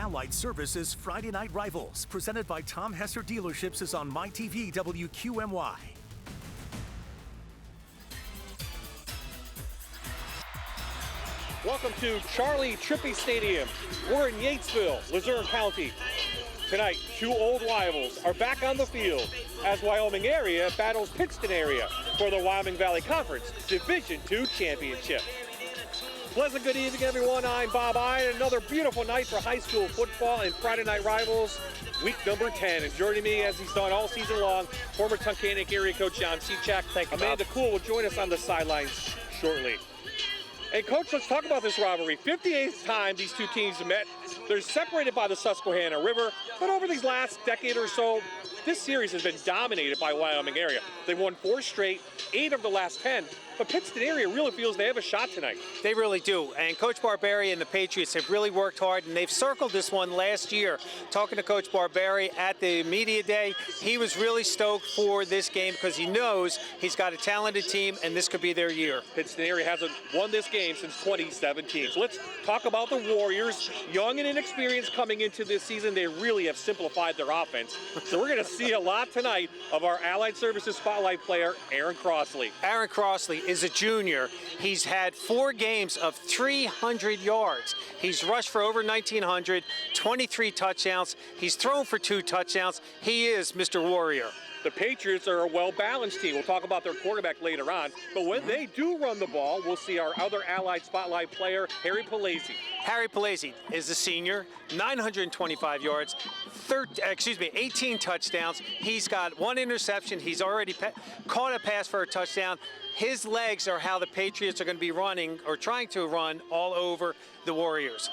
Allied Services Friday Night Rivals, presented by Tom Hesser Dealerships, is on MyTV WQMY. Welcome to Charlie Trippy Stadium. We're in Yatesville, Luzerne County. Tonight, two old rivals are back on the field as Wyoming area battles Pittston area for the Wyoming Valley Conference Division II Championship. Pleasant good evening, everyone. I'm Bob Iron. Another beautiful night for high school football and Friday Night Rivals, week number 10. And joining me, as he's done all season long, former Tunkhannock area coach John Seachak. Thank you, Amanda Bob. Cool will join us on the sidelines shortly. Hey, Coach, let's talk about this rivalry. 58th time these two teams have met. They're separated by the Susquehanna River, but over these last decade or so, this series has been dominated by Wyoming area. They've won 4 straight, 8 of the last 10, but Pittston area really feels they have a shot tonight. They really do, and Coach Barberi and the Patriots have really worked hard, and they've circled this one last year. Talking to Coach Barberi at the media day, he was really stoked for this game because he knows he's got a talented team, and this could be their year. Pittston area hasn't won this game since 2017. So let's talk about the Warriors. Young and inexperienced coming into this season, they really have simplified their offense. So we're going to see a lot tonight of our Allied Services Spotlight player, Aaron Crossley. Aaron Crossley is a junior. He's had 4 games of 300 yards. He's rushed for over 1,900, 23 touchdowns. He's thrown for 2 touchdowns. He is Mr. Warrior. The Patriots are a well-balanced team. We'll talk about their quarterback later on. But when they do run the ball, we'll see our other Allied Spotlight player, Harry Palese. Harry Palese is a senior, 925 yards, 18 touchdowns. He's got 1 interception. He's already caught a pass for a touchdown. His legs are how the Patriots are going to be running or trying to run all over the Warriors.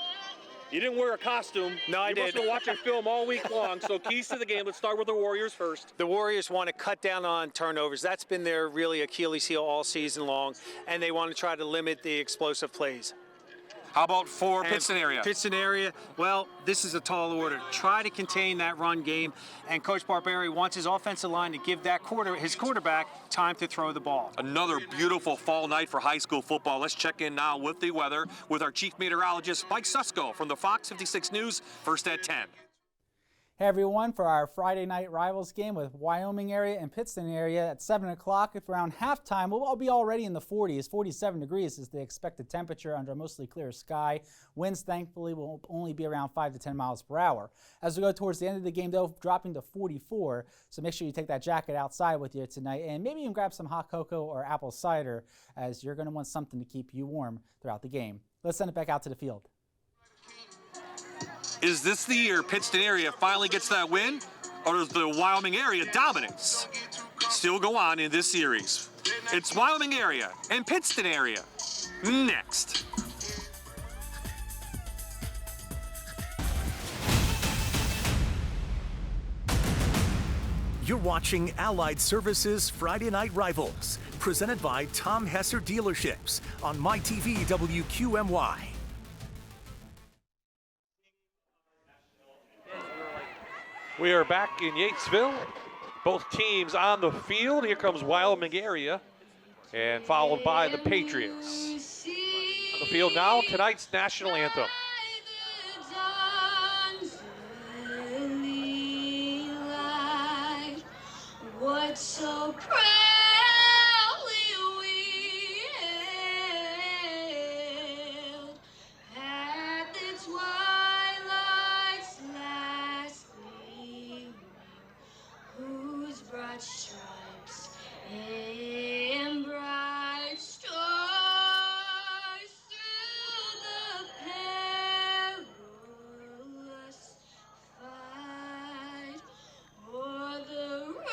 You didn't wear a costume. No, I did. You must have been watching film all week long. So keys to the game. Let's start with the Warriors first. The Warriors want to cut down on turnovers. That's been their really Achilles heel all season long, and they want to try to limit the explosive plays. How about for Pittston area? Pittston area, well, this is a tall order. Try to contain that run game, and Coach Barberi wants his offensive line to give that his quarterback time to throw the ball. Another beautiful fall night for high school football. Let's check in now with the weather with our chief meteorologist, Mike Susko from the Fox 56 News, first at 10. Hey everyone, for our Friday Night Rivals game with Wyoming area and Pittston area at 7 o'clock. If around halftime, we'll all be already in the 40s. 47 degrees is the expected temperature under a mostly clear sky. Winds, thankfully, will only be around 5 to 10 miles per hour. As we go towards the end of the game, though, dropping to 44. So make sure you take that jacket outside with you tonight, and maybe even grab some hot cocoa or apple cider, as you're going to want something to keep you warm throughout the game. Let's send it back out to the field. Is this the year Pittston area finally gets that win? Or does the Wyoming area dominance still go on in this series? It's Wyoming area and Pittston area next. You're watching Allied Services Friday Night Rivals, presented by Tom Hesser Dealerships on MyTV WQMY. We are back in Yatesville. Both teams on the field. Here comes Wyoming area, and followed by the Patriots. On the field now, tonight's national anthem. What so proudly we hailed at the twilight's last gleaming, whose broad stripes and bright stars through the perilous fight o'er the ramparts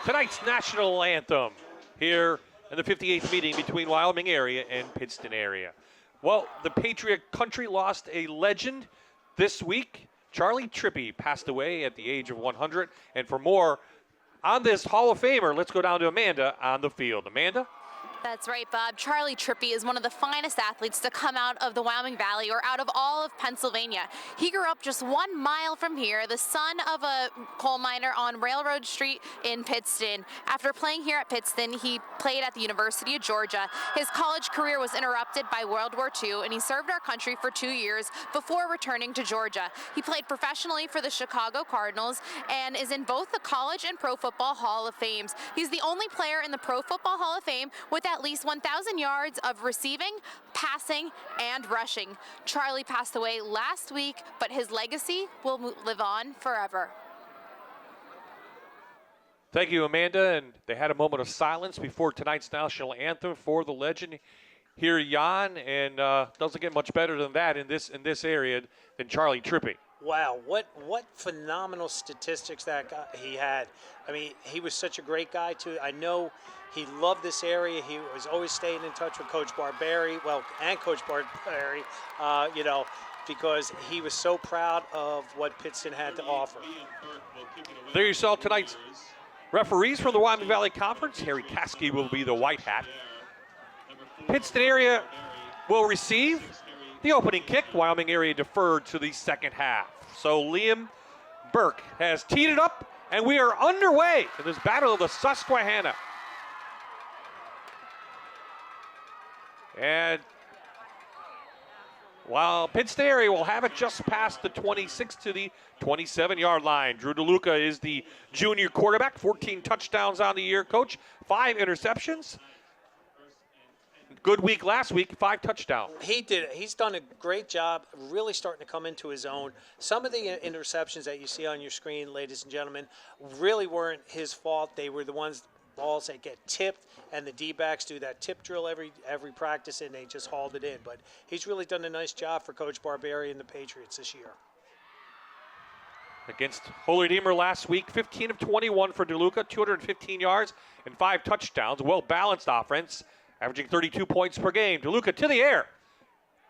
Tonight's national anthem here in the 58th meeting between Wyoming area and Pittston area. Well, the Patriot country lost a legend this week. Charlie Trippi passed away at the age of 100. And for more on this Hall of Famer, let's go down to Amanda on the field. Amanda? That's right, Bob. Charlie Trippi is one of the finest athletes to come out of the Wyoming Valley or out of all of Pennsylvania. He grew up just 1 mile from here, the son of a coal miner on Railroad Street in Pittston. After playing here at Pittston, he played at the University of Georgia. His college career was interrupted by World War II, and he served our country for 2 years before returning to Georgia. He played professionally for the Chicago Cardinals and is in both the College and Pro Football Hall of Fames. He's the only player in the Pro Football Hall of Fame with at least 1,000 yards of receiving, passing, and rushing. Charlie passed away last week, but his legacy will live on forever. Thank you, Amanda. And they had a moment of silence before tonight's national anthem for the legend here, Jan. And doesn't get much better than that in this area than Charlie Trippi. Wow, what phenomenal statistics that guy, he had. I mean, he was such a great guy, too. I know he loved this area. He was always staying in touch with Coach Barbieri, and Coach Barbieri, because he was so proud of what Pittston had to offer. There you saw tonight's referees from the Wyoming Valley Conference. Harry Caskey will be the white hat. Pittston area will receive the opening kick. Wyoming area deferred to the second half. So Liam Burke has teed it up, and we are underway in this battle of the Susquehanna. And while Pittston area will have it just past the 26 to the 27-yard line. Drew DeLuca is the junior quarterback, 14 touchdowns on the year, coach, 5 interceptions. Good week last week, 5 touchdowns. He did. He's done a great job, really starting to come into his own. Some of the interceptions that you see on your screen, ladies and gentlemen, really weren't his fault. They were the balls that get tipped, and the D-backs do that tip drill every practice, and they just hauled it in. But he's really done a nice job for Coach Barbieri and the Patriots this year. Against Holy Redeemer last week, 15 of 21 for DeLuca, 215 yards and 5 touchdowns. Well-balanced offense, averaging 32 points per game. DeLuca to the air.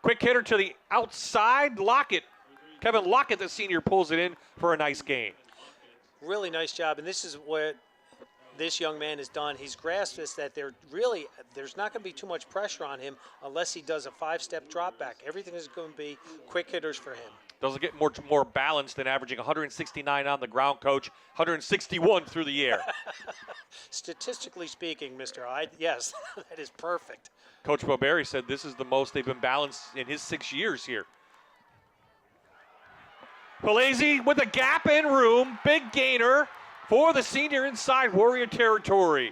Quick hitter to the outside. Lockett. Kevin Lockett, the senior, pulls it in for a nice gain. Really nice job, and this is what this young man has done. He's grasped this, that there's not going to be too much pressure on him unless he does a 5-step drop back. Everything is going to be quick hitters for him. Doesn't get much more balanced than averaging 169 on the ground, coach, 161 through the air. Statistically speaking, Mr. Hyde, yes, that is perfect. Coach Barbieri said this is the most they've been balanced in his 6 years here. Palese with a gap and room, big gainer for the senior inside Warrior territory.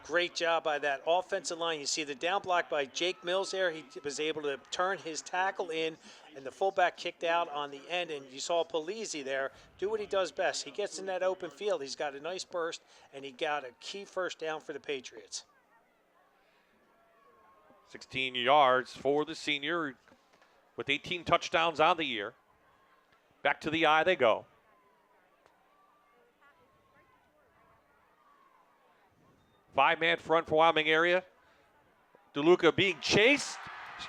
Great job by that offensive line. You see the down block by Jake Mills there. He was able to turn his tackle in, and the fullback kicked out on the end. And you saw Palese there do what he does best. He gets in that open field. He's got a nice burst, and he got a key first down for the Patriots. 16 yards for the senior with 18 touchdowns on the year. Back to the eye they go. Five-man front for Wyoming area. DeLuca being chased,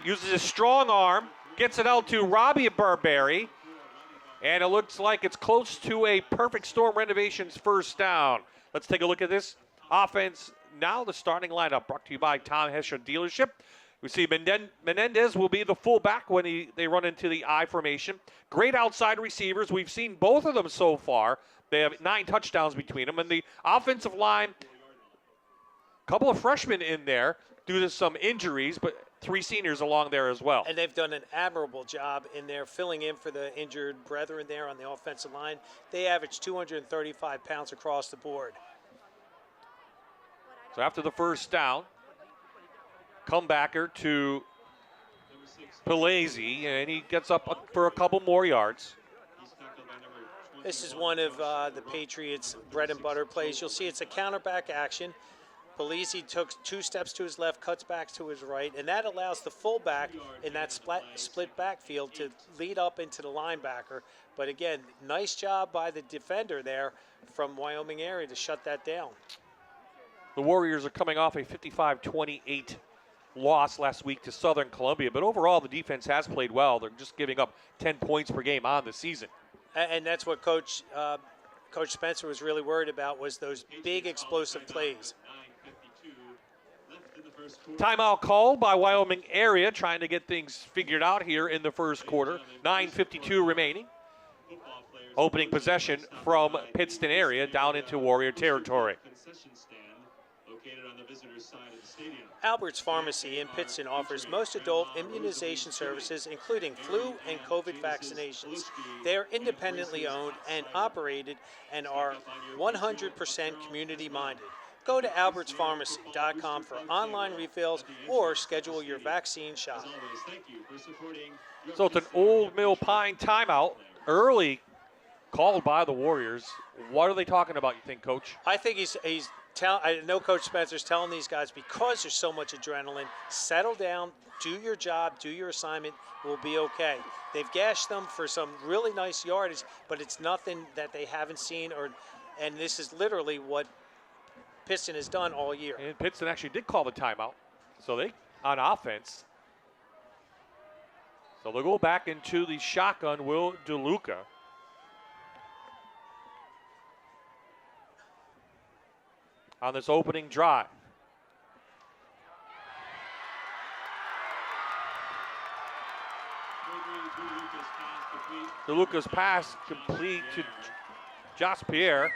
uses his strong arm, gets it out to Robbie Barbieri, and it looks like it's close to a Perfect Storm Renovations first down. Let's take a look at this offense now. The starting lineup brought to you by Tom Hesher Dealership. We see Menendez will be the fullback when they run into the I formation. Great outside receivers. We've seen both of them so far. They have 9 touchdowns between them. And the offensive line, a couple of freshmen in there due to some injuries, but 3 seniors along there as well. And they've done an admirable job in there filling in for the injured brethren there on the offensive line. They average 235 pounds across the board. So after the first down, comebacker to Palese, and he gets up for a couple more yards. This is one of the Patriots' bread and butter plays. You'll see it's a counterback action. Polisi took 2 steps to his left, cuts back to his right, and that allows the fullback in that split backfield to lead up into the linebacker. But again, nice job by the defender there from Wyoming area to shut that down. The Warriors are coming off a 55-28 loss last week to Southern Columbia, but overall the defense has played well. They're just giving up 10 points per game on the season. And that's what Coach Spencer was really worried about, was those big explosive plays. Timeout called by Wyoming area, trying to get things figured out here in the first quarter. 9:52 remaining. Opening possession from Pittston area down into Warrior territory. Albert's Pharmacy in Pittston offers most adult immunization services, including flu and COVID vaccinations. They are independently owned and operated and are 100% community-minded. Go to albertspharmacy.com for online refills or schedule your vaccine shot. So it's an Old Mill Pine timeout, early called by the Warriors. What are they talking about, you think, Coach? I think I know Coach Spencer's telling these guys, because there's so much adrenaline, settle down, do your job, do your assignment, we'll be okay. They've gashed them for some really nice yardage, but it's nothing that they haven't seen, and this is literally what Pittston has done all year. And Pittston actually did call the timeout, so they on offense. So they'll go back into the shotgun, Will DeLuca. On this opening drive. DeLuca's pass complete to Josh Pierre.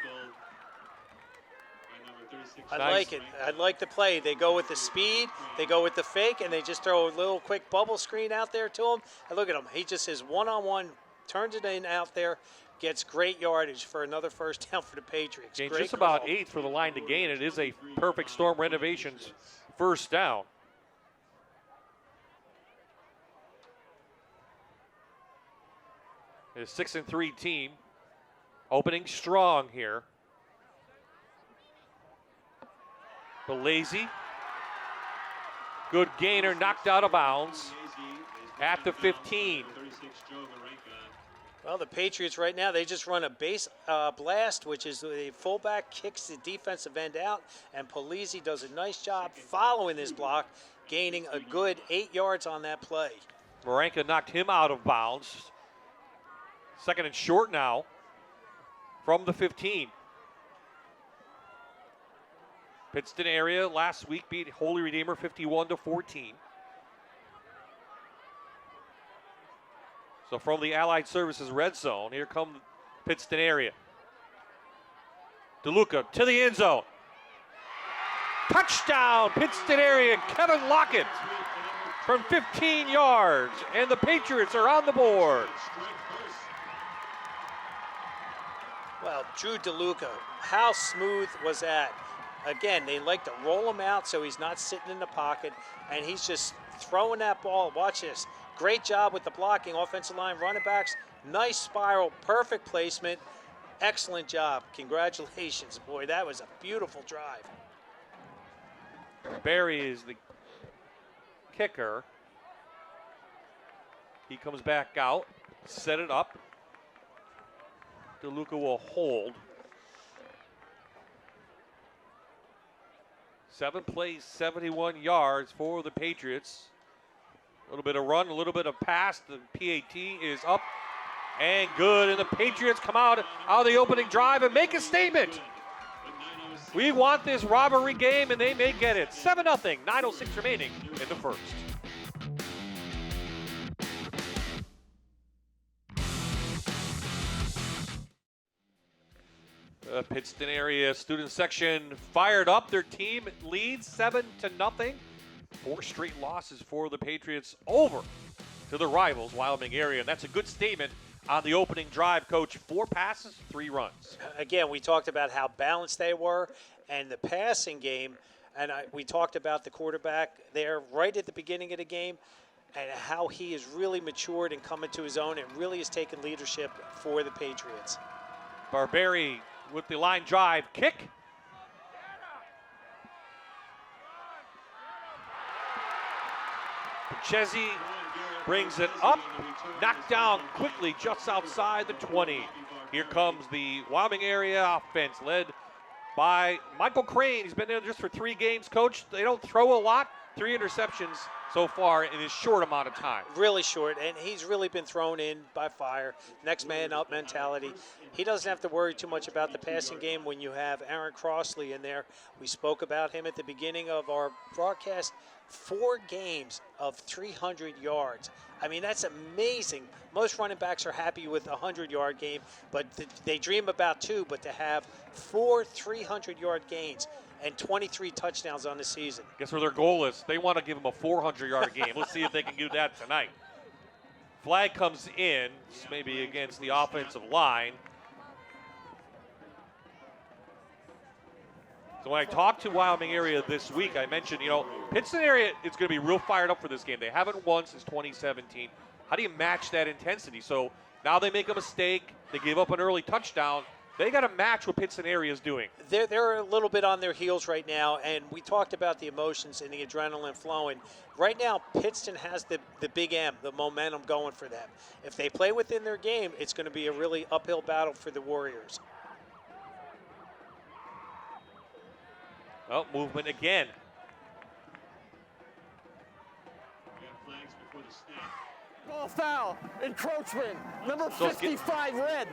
I like it. I like the play. They go with the speed, they go with the fake, and they just throw a little quick bubble screen out there to him. And look at him. He just is one-on-one, turns it in out there, gets great yardage for another first down for the Patriots. Gains Great just about call. 8 for the line to gain. It is a perfect Storm Renovations first down. A 6-3 team opening strong here. Belazy, good gainer, knocked out of bounds at the 15. Well, the Patriots right now, they just run a base blast, which is the fullback kicks the defensive end out, and Polisi does a nice job following this block, gaining a good 8 yards on that play. Marenka knocked him out of bounds. 2nd and short now from the 15. Pittston area last week beat Holy Redeemer 51-14. So from the Allied Services red zone, here come Pittston area. DeLuca to the end zone. Touchdown, Pittston area, Kevin Lockett from 15 yards, and the Patriots are on the board. Well, Drew DeLuca, how smooth was that? Again, they like to roll him out so he's not sitting in the pocket, and he's just throwing that ball. Watch this. Great job with the blocking, offensive line, running backs. Nice spiral, perfect placement. Excellent job. Congratulations, boy. That was a beautiful drive. Barry is the kicker. He comes back out, set it up. DeLuca will hold. 7 plays, 71 yards for the Patriots. A little bit of run, a little bit of pass. The PAT is up and good. And the Patriots come out of the opening drive and make a statement. We want this robbery game, and they may get it. 7-0, 9:06 remaining in the first. The Pittston area student section fired up. Their team leads 7-0. 4 straight losses for the Patriots over to the rivals, Wyoming area. And that's a good statement on the opening drive, Coach. 4 passes, 3 runs. Again, we talked about how balanced they were and the passing game. And we talked about the quarterback there right at the beginning of the game and how he has really matured and come into his own and really has taken leadership for the Patriots. Barberi with the line drive kick. Chezzy brings it up, knocked down quickly just outside the 20. Here comes the Wyoming area offense led by Michael Crane. He's been there just for 3 games, Coach. They don't throw a lot. 3 interceptions so far in a short amount of time. Really short, and he's really been thrown in by fire. Next man up mentality. He doesn't have to worry too much about the passing game when you have Aaron Crossley in there. We spoke about him at the beginning of our broadcast. 4 games of 300 yards. I mean, that's amazing. Most running backs are happy with a 100-yard game, but they dream about 2, but to have 4 300-yard gains and 23 touchdowns on the season. Guess where their goal is? They want to give them a 400-yard game. Let's see if they can do that tonight. Flag comes in, maybe against the offensive line. So when I talked to Wyoming area this week, I mentioned, Pittston area is going to be real fired up for this game. They haven't won since 2017. How do you match that intensity? So now they make a mistake. They give up an early touchdown. They got to match what Pittston area is doing. They're a little bit on their heels right now, and we talked about the emotions and the adrenaline flowing. Right now, Pittston has the big M, the momentum going for them. If they play within their game, it's going to be a really uphill battle for the Warriors. Well, movement again. Ball foul, encroachment, number 55 red.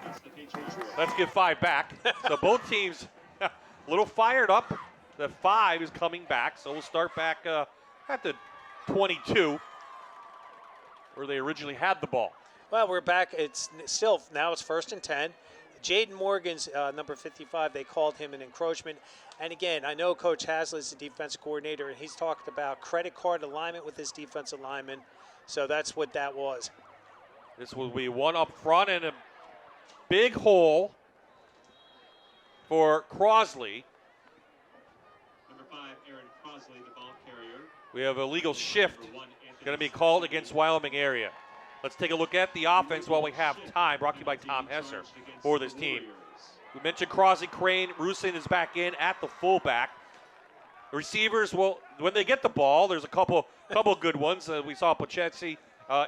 Let's give 5 back. So both teams a little fired up. The 5 is coming back, so we'll start back at the 22 where they originally had the ball. Well, we're back. It's still, now it's 1st and 10. Jaden Morgan's number 55, they called him an encroachment. And again, I know Coach Haslett is the defensive coordinator, and he's talked about credit card alignment with his defensive lineman. So that's what that was. This will be one up front and a big hole for Crosley. Number 5, Aaron Crosley, the ball carrier. We have a legal shift going to be called against Wyoming area. Let's take a look at the offense while we have time. Brought to you by Tom Hesser for this team. We mentioned Crosley, Crane, Rusin is back in at the fullback. The receivers, well, when they get the ball, there's a couple good ones. We saw Pochetti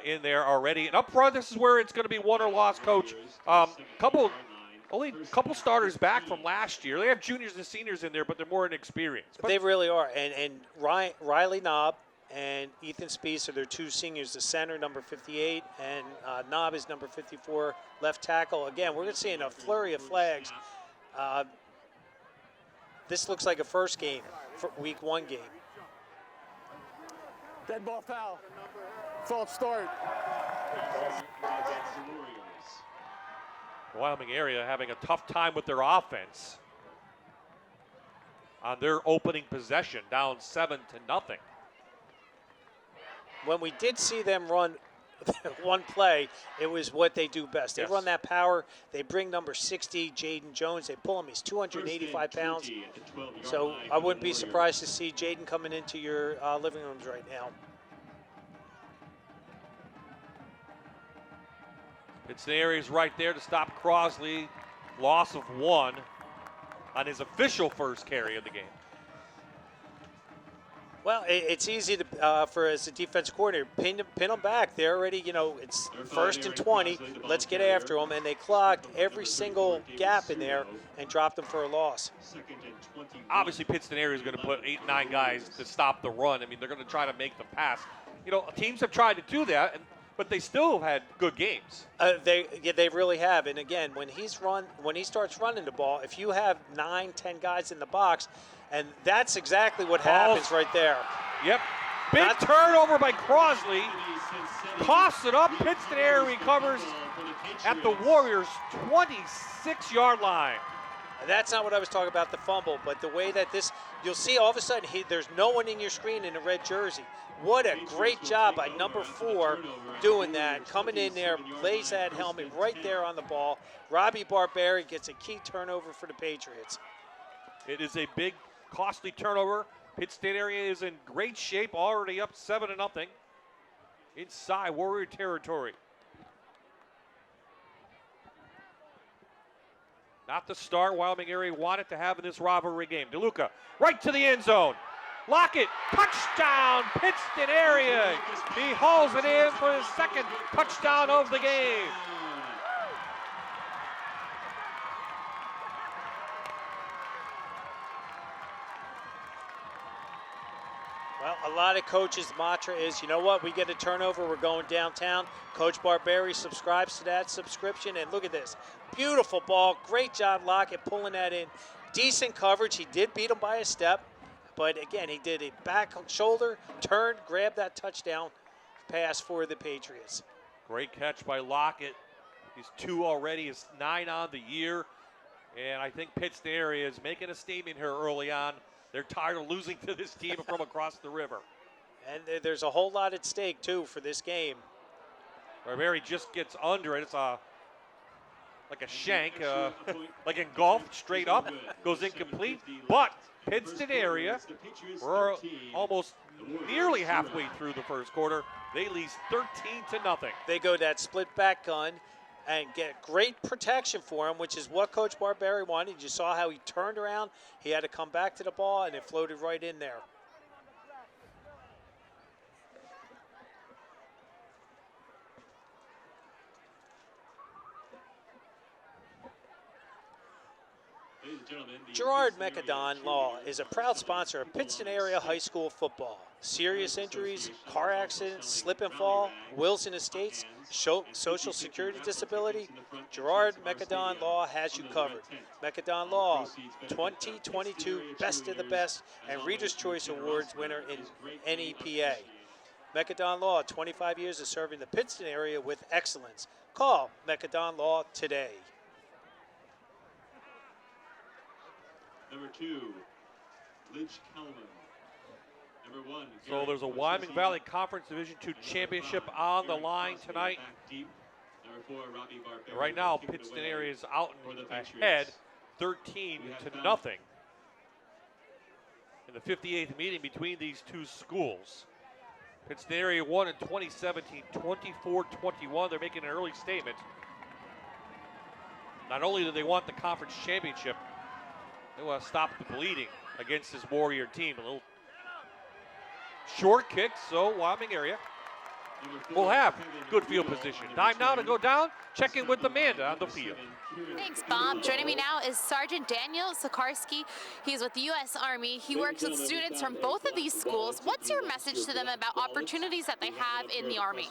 in there already. And up front, this is where it's going to be won or lost, Coach. Only a couple starters back from last year. They have juniors and seniors in there, but they're more inexperienced. They really are. And Riley Knobb and Ethan Spees are their 2 seniors, the center, number 58, and Knobb is number 54, left tackle. Again, we're seeing a flurry of flags. This looks like a first game, for week 1 game. Dead ball foul. False start. The Wyoming area having a tough time with their offense on their opening possession, down 7-0. When we did see them run one play, it was what they do best. They run that power. They bring number 60, Jaden Jones. They pull him. He's 285 pounds. So I wouldn't be surprised to see Jaden coming into your living rooms right now. Pittston area is right there to stop Crosley. Loss of 1 on his official first carry of the game. Well, it's easy to as a defensive coordinator, pin them back. They're already, it's 1st and 20. Let's get after them. And they clogged every single gap in there and dropped them for a loss. Obviously, Pittston area is going to put 8-9 guys to stop the run. I mean, they're going to try to make them pass. Teams have tried to do that, but they still have had good games. They really have. And again, when he starts running the ball, if you have 9-10 guys in the box, and that's exactly what happens right there. Yep. Big turnover by Crosley. Coughs it up. Pittston area recovers at the Warriors' 26-yard line. That's not what I was talking about, the fumble, but the way that you'll see all of a sudden there's no one in your screen in a red jersey. What a great job by number 4 doing that, coming in there, lays that helmet right there on the ball. Robbie Barberi gets a key turnover for the Patriots. It is a big, costly turnover. Pittston area is in great shape, already up 7-0 inside Warrior territory. Not the start Wyoming area wanted to have in this rivalry game. DeLuca right to the end zone. Lockett, touchdown, Pittston area. He hauls it in for his second touchdown of the game. Well, a lot of coaches' mantra is, you know what, we get a turnover, we're going downtown. Coach Barberi subscribes to that subscription, and look at this. Beautiful ball. Great job, Lockett, pulling that in. Decent coverage. He did beat him by a step, but again, he did a back shoulder, turned, grabbed that touchdown pass for the Patriots. Great catch by Lockett. He's 2 already, he's 9 on the year, and I think Pittston area is making a statement here early on. They're tired of losing to this team from across the river. And there's a whole lot at stake, too, for this game. Barberi just gets under it. It's like a shank, like in golf, straight up, goes incomplete. But Pittston area, we're almost nearly halfway through the first quarter. They lead 13-0. They go that split back gun and get great protection for him, which is what Coach Barberi wanted. You saw how he turned around. He had to come back to the ball, and it floated right in there. Gerard Mecadon Law is a proud sponsor of Pittston area high school football. Serious injuries, car accidents, slip and fall, wills and estates, social security disability, Gerard Mecadon Law has you covered. Mecadon Law, 2022 Best of the Best and Reader's Choice Awards winner in NEPA. Mecadon Law, 25 years of serving the Pittston area with excellence. Call Mecadon Law today. Number 2, Lidge Kelman. Number 1. So there's a Wyoming Valley Conference Division II championship on the line tonight. Number 4, Robbie Barberi. Right now, Pittston area is out ahead, 13-0. In the 58th meeting between these two schools. Pittston area won in 2017, 24-21. They're making an early statement. Not only do they want the conference championship, they want to stop the bleeding against this Warrior team. A little short kick, so Wyoming area will have good field position. Time now to go down, check in with Amanda on the field. Thanks, Bob. Joining me now is Sergeant Daniel Sokarski. He's with the U.S. Army. He works with students from both of these schools. What's your message to them about opportunities that they have in the Army?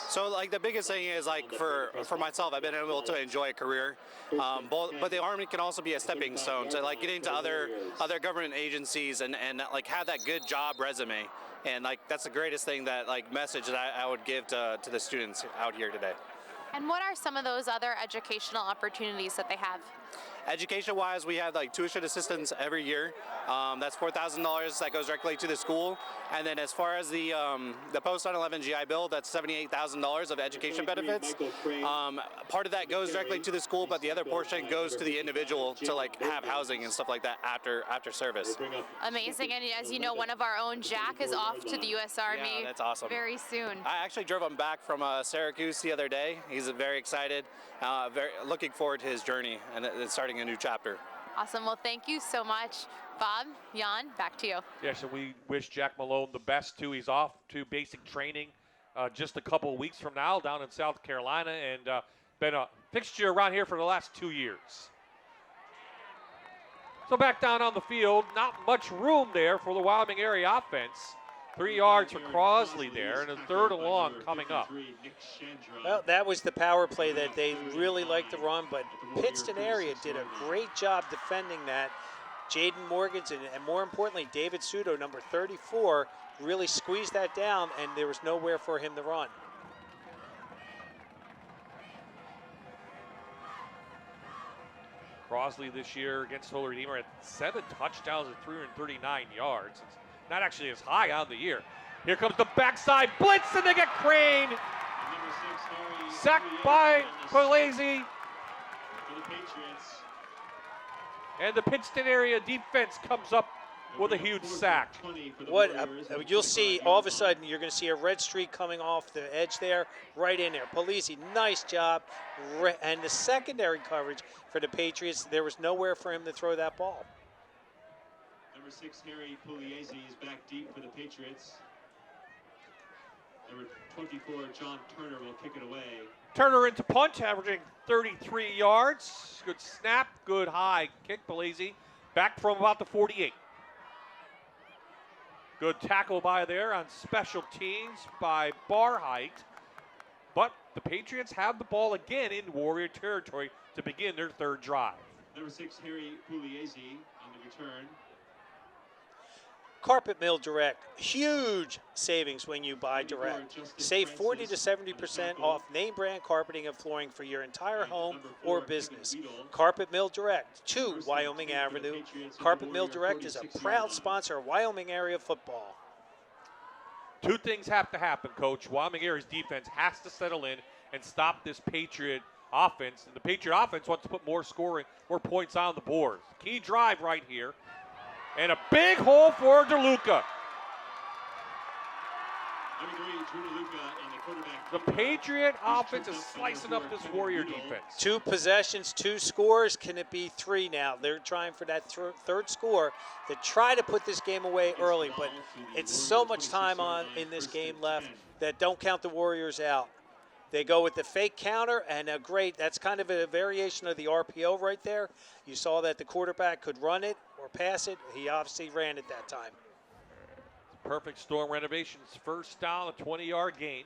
So, like, the biggest thing is, like, for myself, I've been able to enjoy a career, but the Army can also be a stepping stone to, like, get into other government agencies and like, have that good job resume. And, like, that's the greatest thing, that, like, message that I would give to the students out here today. And what are some of those other educational opportunities that they have? Education-wise, we have like tuition assistance every year. That's $4,000 that goes directly to the school. And then as far as the post 9/11 GI Bill, that's $78,000 of education benefits. Part of that goes directly to the school, but the other portion goes to the individual to like have housing and stuff like that after service. Amazing, and as you know, one of our own, Jack, is off to the U.S. Army. Yeah, that's awesome. Very soon. I actually drove him back from Syracuse the other day. He's very excited, very looking forward to his journey and starting a new chapter. Awesome. Well, thank you so much. Bob, Jan, back to you. Yeah, so we wish Jack Malone the best, too. He's off to basic training just a couple of weeks from now down in South Carolina, and been a fixture around here for the last 2 years. So back down on the field, not much room there for the Wyoming area offense. 3 yards for Crosley there, and a third and long coming up. Well, that was the power play that they really liked to run, but Pittston area did a great job defending that. Jaden Morganson, and more importantly, David Sudo, number 34, really squeezed that down, and there was nowhere for him to run. Crosley this year against Holy Redeemer at 7 touchdowns and 339 yards. It's not actually as high on the year. Here comes the backside blitz, and they get Crane. Sacked by Polese. And the Pittston area defense comes up with a huge sack. What you'll see, all of a sudden, you're going to see a red streak coming off the edge there, right in there. Polese, nice job. And the secondary coverage for the Patriots, there was nowhere for him to throw that ball. Number 6, Harry Pugliese is back deep for the Patriots. Number 24, John Turner will kick it away. Turner into punt, averaging 33 yards. Good snap, good high kick. Pugliese back from about the 48. Good tackle by there on special teams by Barheit. But the Patriots have the ball again in Warrior territory to begin their third drive. Number 6, Harry Pugliese on the return. Carpet Mill Direct, huge savings when you buy direct. Save 40 to 70% off name brand carpeting and flooring for your entire home or business. Carpet Mill Direct, 2 Wyoming Avenue. Carpet Mill Direct is a proud sponsor of Wyoming area football. Two things have to happen, Coach. Wyoming area's defense has to settle in and stop this Patriot offense. And the Patriot offense wants to put more scoring, more points on the board. Key drive right here. And a big hole for DeLuca. The Patriot offense is slicing up this Warrior defense. 2 possessions, 2 scores. Can it be 3 now? They're trying for that third score to try to put this game away early, but it's so much time on in this game left that don't count the Warriors out. They go with the fake counter, and great. That's kind of a variation of the RPO right there. You saw that the quarterback could run it or pass it. He obviously ran it that time. Perfect Storm Renovations first down, a 20-yard gain.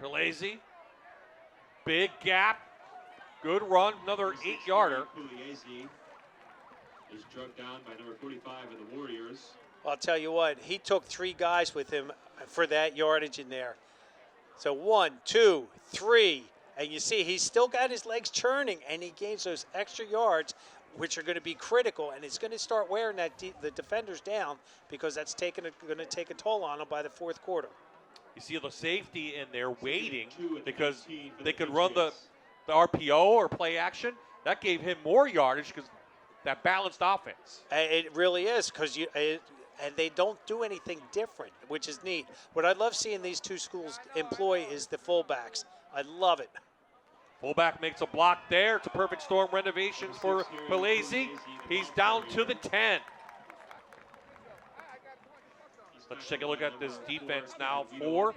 Pugliese, big gap, good run, another 8-yarder. Pugliese is drugged down by number 45 of the Warriors. I'll tell you what, he took 3 guys with him for that yardage in there. So 1, 2, 3, and you see he's still got his legs churning, and he gains those extra yards, which are going to be critical, and it's going to start wearing the defenders down because that's going to take a toll on them by the fourth quarter. You see the safety in there waiting because they could run the RPO or play action. That gave him more yardage because that balanced offense. It really is because and they don't do anything different, which is neat. What I love seeing these 2 schools employ is the fullbacks. I love it. Fullback makes a block there. It's a perfect Storm renovations for Pugliese. He's down to the 10. Let's take a look at this defense now for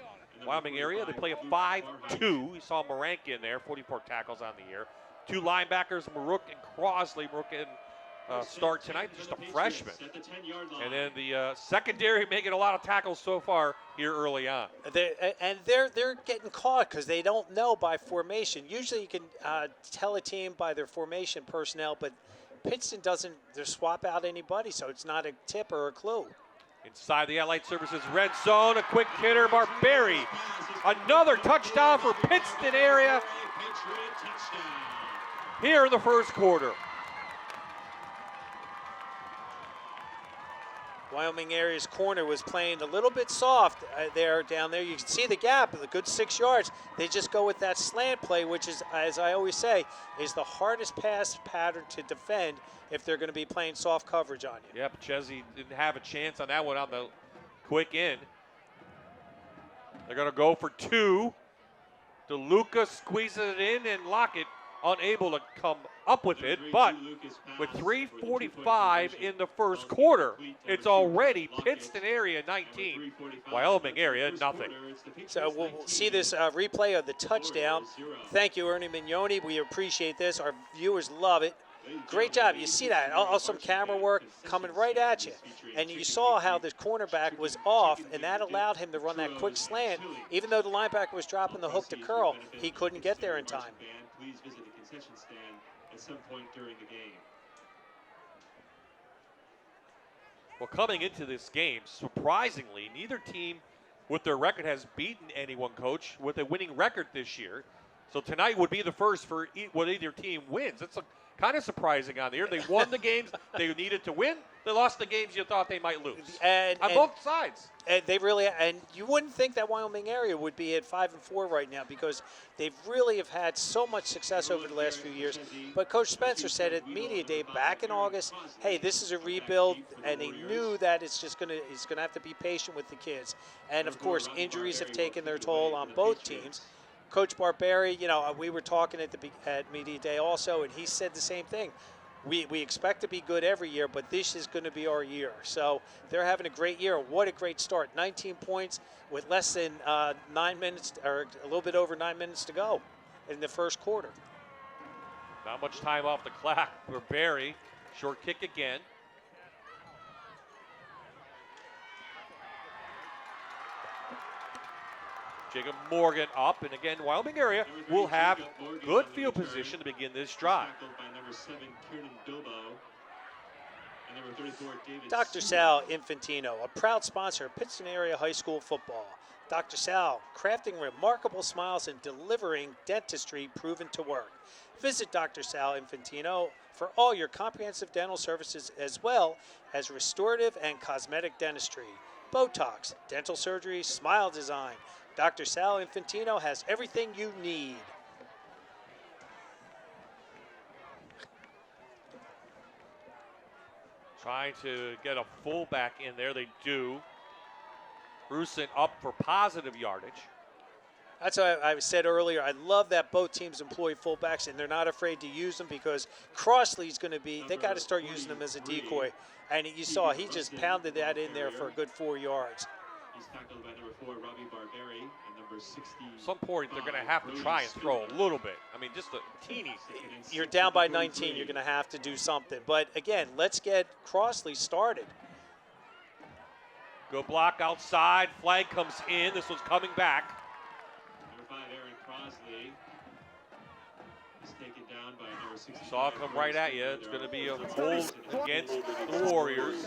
Wyoming area. They play a 5-2. You saw Marank in there, 44 tackles on the year. 2 linebackers, Marook and Crosley. Marook in start tonight, just a freshman. And then the secondary making a lot of tackles so far here early on. They're getting caught because they don't know by formation. Usually you can tell a team by their formation personnel, but Pittston doesn't swap out anybody, so it's not a tip or a clue. Inside the Allied Services red zone, a quick hitter, Barberi. Another touchdown for Pittston area here in the first quarter. Wyoming area's corner was playing a little bit soft down there. You can see the gap, a good 6 yards. They just go with that slant play, which is, as I always say, is the hardest pass pattern to defend if they're going to be playing soft coverage on you. Yep, Chesney didn't have a chance on that one on the quick in. They're going to go for 2. DeLuca squeezes it in, and Lockett unable to come up with it, but with 3:45 in the first quarter, it's already Pittston area 19, Wyoming area nothing. So we'll see this replay of the touchdown. Thank you, Ernie Mignoni. We appreciate this. Our viewers love it. Great job. You see that? Awesome camera work coming right at you. And you saw how the cornerback was off, and that allowed him to run that quick slant. Even though the linebacker was dropping the hook to curl, he couldn't get there in time. Please visit the concession stand at some point during the game. Well, coming into this game, surprisingly, neither team with their record has beaten anyone, Coach, with a winning record this year. So tonight would be the first for what either team wins. It's kind of surprising on the year. They won the games they needed to win. They lost the games you thought they might lose. On both sides. And they really, and you wouldn't think that Wyoming area would be at 5-4 right now because they really have had so much success over the last few years. But Coach Spencer said at media day back in August, hey, this is a rebuild, and he knew that he's going to have to be patient with the kids. And of course, injuries have taken their toll on both teams. Coach Barberi, you know, we were talking at Media Day also, and he said the same thing. We expect to be good every year, but this is going to be our year. So they're having a great year. What a great start. 19 points with less than 9 minutes, or a little bit over 9 minutes to go in the first quarter. Not much time off the clock for Barry. Short kick again. Jacob Morgan up, and again, Wyoming area will have good field position to begin this drive. Dr. Sal Infantino, a proud sponsor of Pittston area high school football. Dr. Sal, crafting remarkable smiles and delivering dentistry proven to work. Visit Dr. Sal Infantino for all your comprehensive dental services as well as restorative and cosmetic dentistry, Botox, dental surgery, smile design. Dr. Sal Infantino has everything you need. Trying to get a fullback in there. They do. Rusin up for positive yardage. That's why I said earlier, I love that both teams employ fullbacks, and they're not afraid to use them because Crossley's going to be, they got to start using them as a decoy. And you saw he just pounded that in there for a good 4 yards. He's tackled by number 4, Robbie Barberi, and number 60. At some point, they're going to have to try and throw a little bit. I mean, just a teeny. You're down by 19. You're going to have to do something. But, again, let's get Crossley started. Good block outside. Flag comes in. This one's coming back. Number 5, Aaron Crossley is taken down by number 60. Saw it come right at you. It's going to be a hold against the Warriors.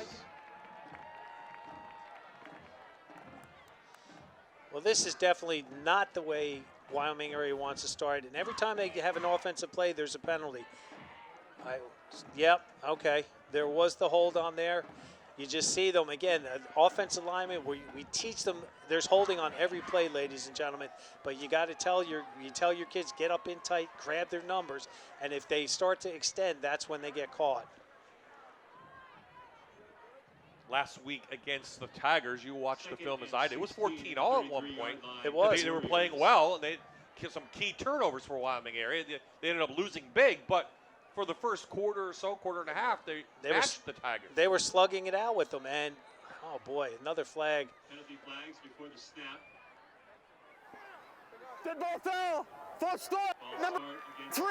Well, this is definitely not the way Wyoming area wants to start. And every time they have an offensive play, there's a penalty. Yep, okay. There was the hold on there. You just see them, again, offensive lineman, we teach them there's holding on every play, ladies and gentlemen. But you got to tell your kids, get up in tight, grab their numbers. And if they start to extend, that's when they get caught. Last week against the Tigers, you watched the film as I did. It was 14-all at one point. It was. They were playing well, and they had some key turnovers for Wyoming area. They ended up losing big, but for the first quarter or so, quarter and a half, they matched the Tigers. They were slugging it out with them, and oh boy, another flag. Penalty flags before the snap. Dead ball foul. False start. Number 3.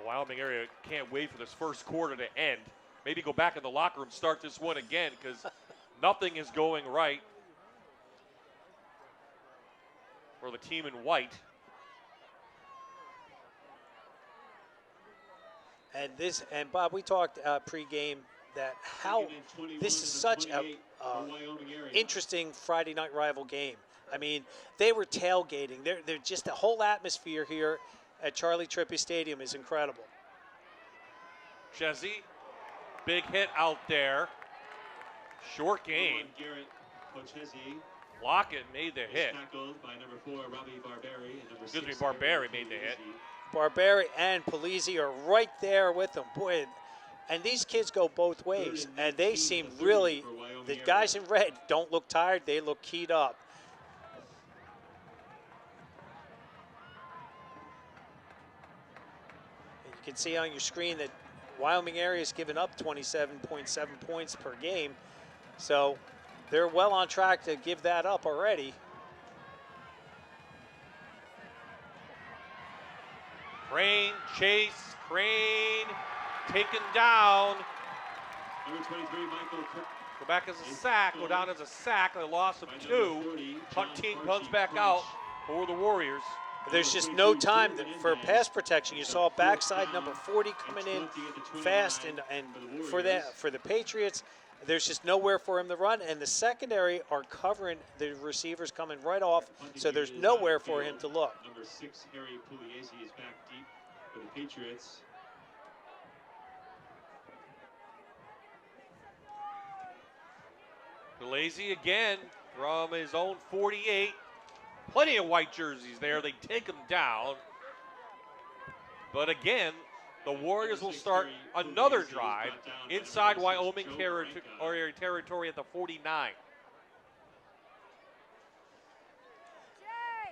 Wyoming area can't wait for this first quarter to end. Maybe go back in the locker room, start this one again, because nothing is going right for the team in white. And Bob, we talked pregame that how this is such a interesting Friday night rival game. I mean, they were tailgating. They're just the whole atmosphere here at Charlie Trippi Stadium is incredible. Chezzy, big hit out there. Short gain. Lockett made the hit. Excuse me, Barberi made the hit. Barberi and Polizzi are right there with them. Boy, and these kids go both ways, and they seem really, the guys in red don't look tired. They look keyed up. You can see on your screen that Wyoming area has given up 27.7 points per game. So they're well on track to give that up already. Crane, Chase, Crane, taken down. Number 23, Michael Cook. Go back as a sack, go down as a sack, a loss of 2. Punt team punts back out for the Warriors. There's just no time for pass protection. You saw backside number 40 coming in fast, and for the Patriots, there's just nowhere for him to run. And the secondary are covering the receivers coming right off, so there's nowhere for him to look. Number 6, Harry Pugliese is back deep for the Patriots. Pugliese again from his own 48. Plenty of white jerseys there. They take him down. But again, the Warriors will start another drive inside Wyoming territory at the 49.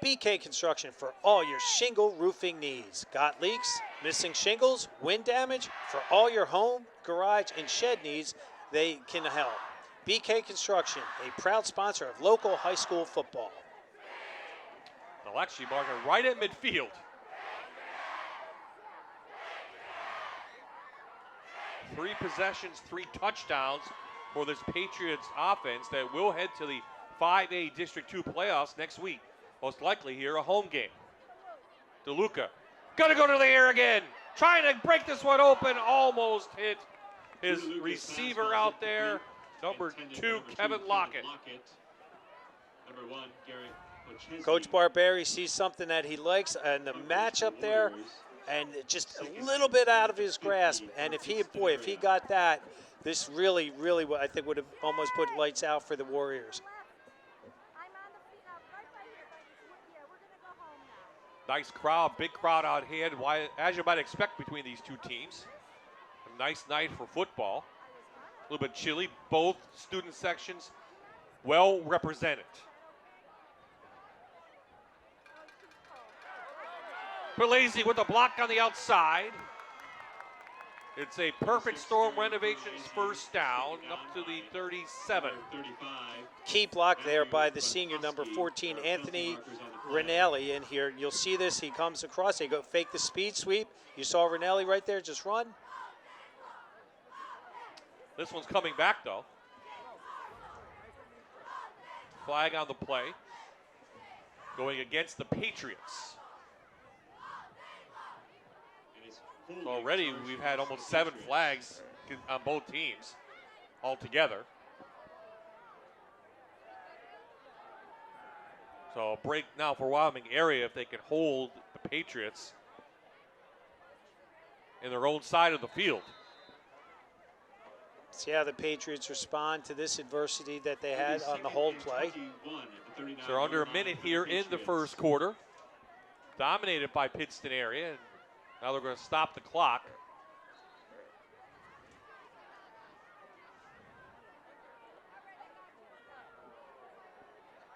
BK Construction for all your shingle roofing needs. Got leaks, missing shingles, wind damage? For all your home, garage, and shed needs, they can help. BK Construction, a proud sponsor of local high school football. Alexi marking right at midfield. Three possessions, 3 touchdowns for this Patriots offense that will head to the 5A District 2 playoffs next week. Most likely here, a home game. DeLuca, gonna go to the air again. Trying to break this one open, almost hit his receiver out there. Number 2, Kevin Lockett. Number 1, Garrett. Coach Barberi sees something that he likes and the matchup there, and just a little bit out of his grasp. And if he got that, this really, I think would have almost put lights out for the Warriors. Nice crowd, big crowd out here, as you might expect between these two teams. A nice night for football. A little bit chilly, both student sections well represented. Perlazy with a block on the outside. It's a perfect storm renovations first down up to the 37. Key block there by the senior number 14, Anthony Rinelli in here. You'll see this, he comes across, they go fake the speed sweep. You saw Rinelli right there, just run. This one's coming back though. Flag on the play. Going against the Patriots. So already we've had almost 7 flags on both teams altogether. So a break now for Wyoming area if they can hold the Patriots in their own side of the field. See how the Patriots respond to this adversity that they had on the hold play. So they're under a minute here in the first quarter. Dominated by Pittston area. And now they're going to stop the clock.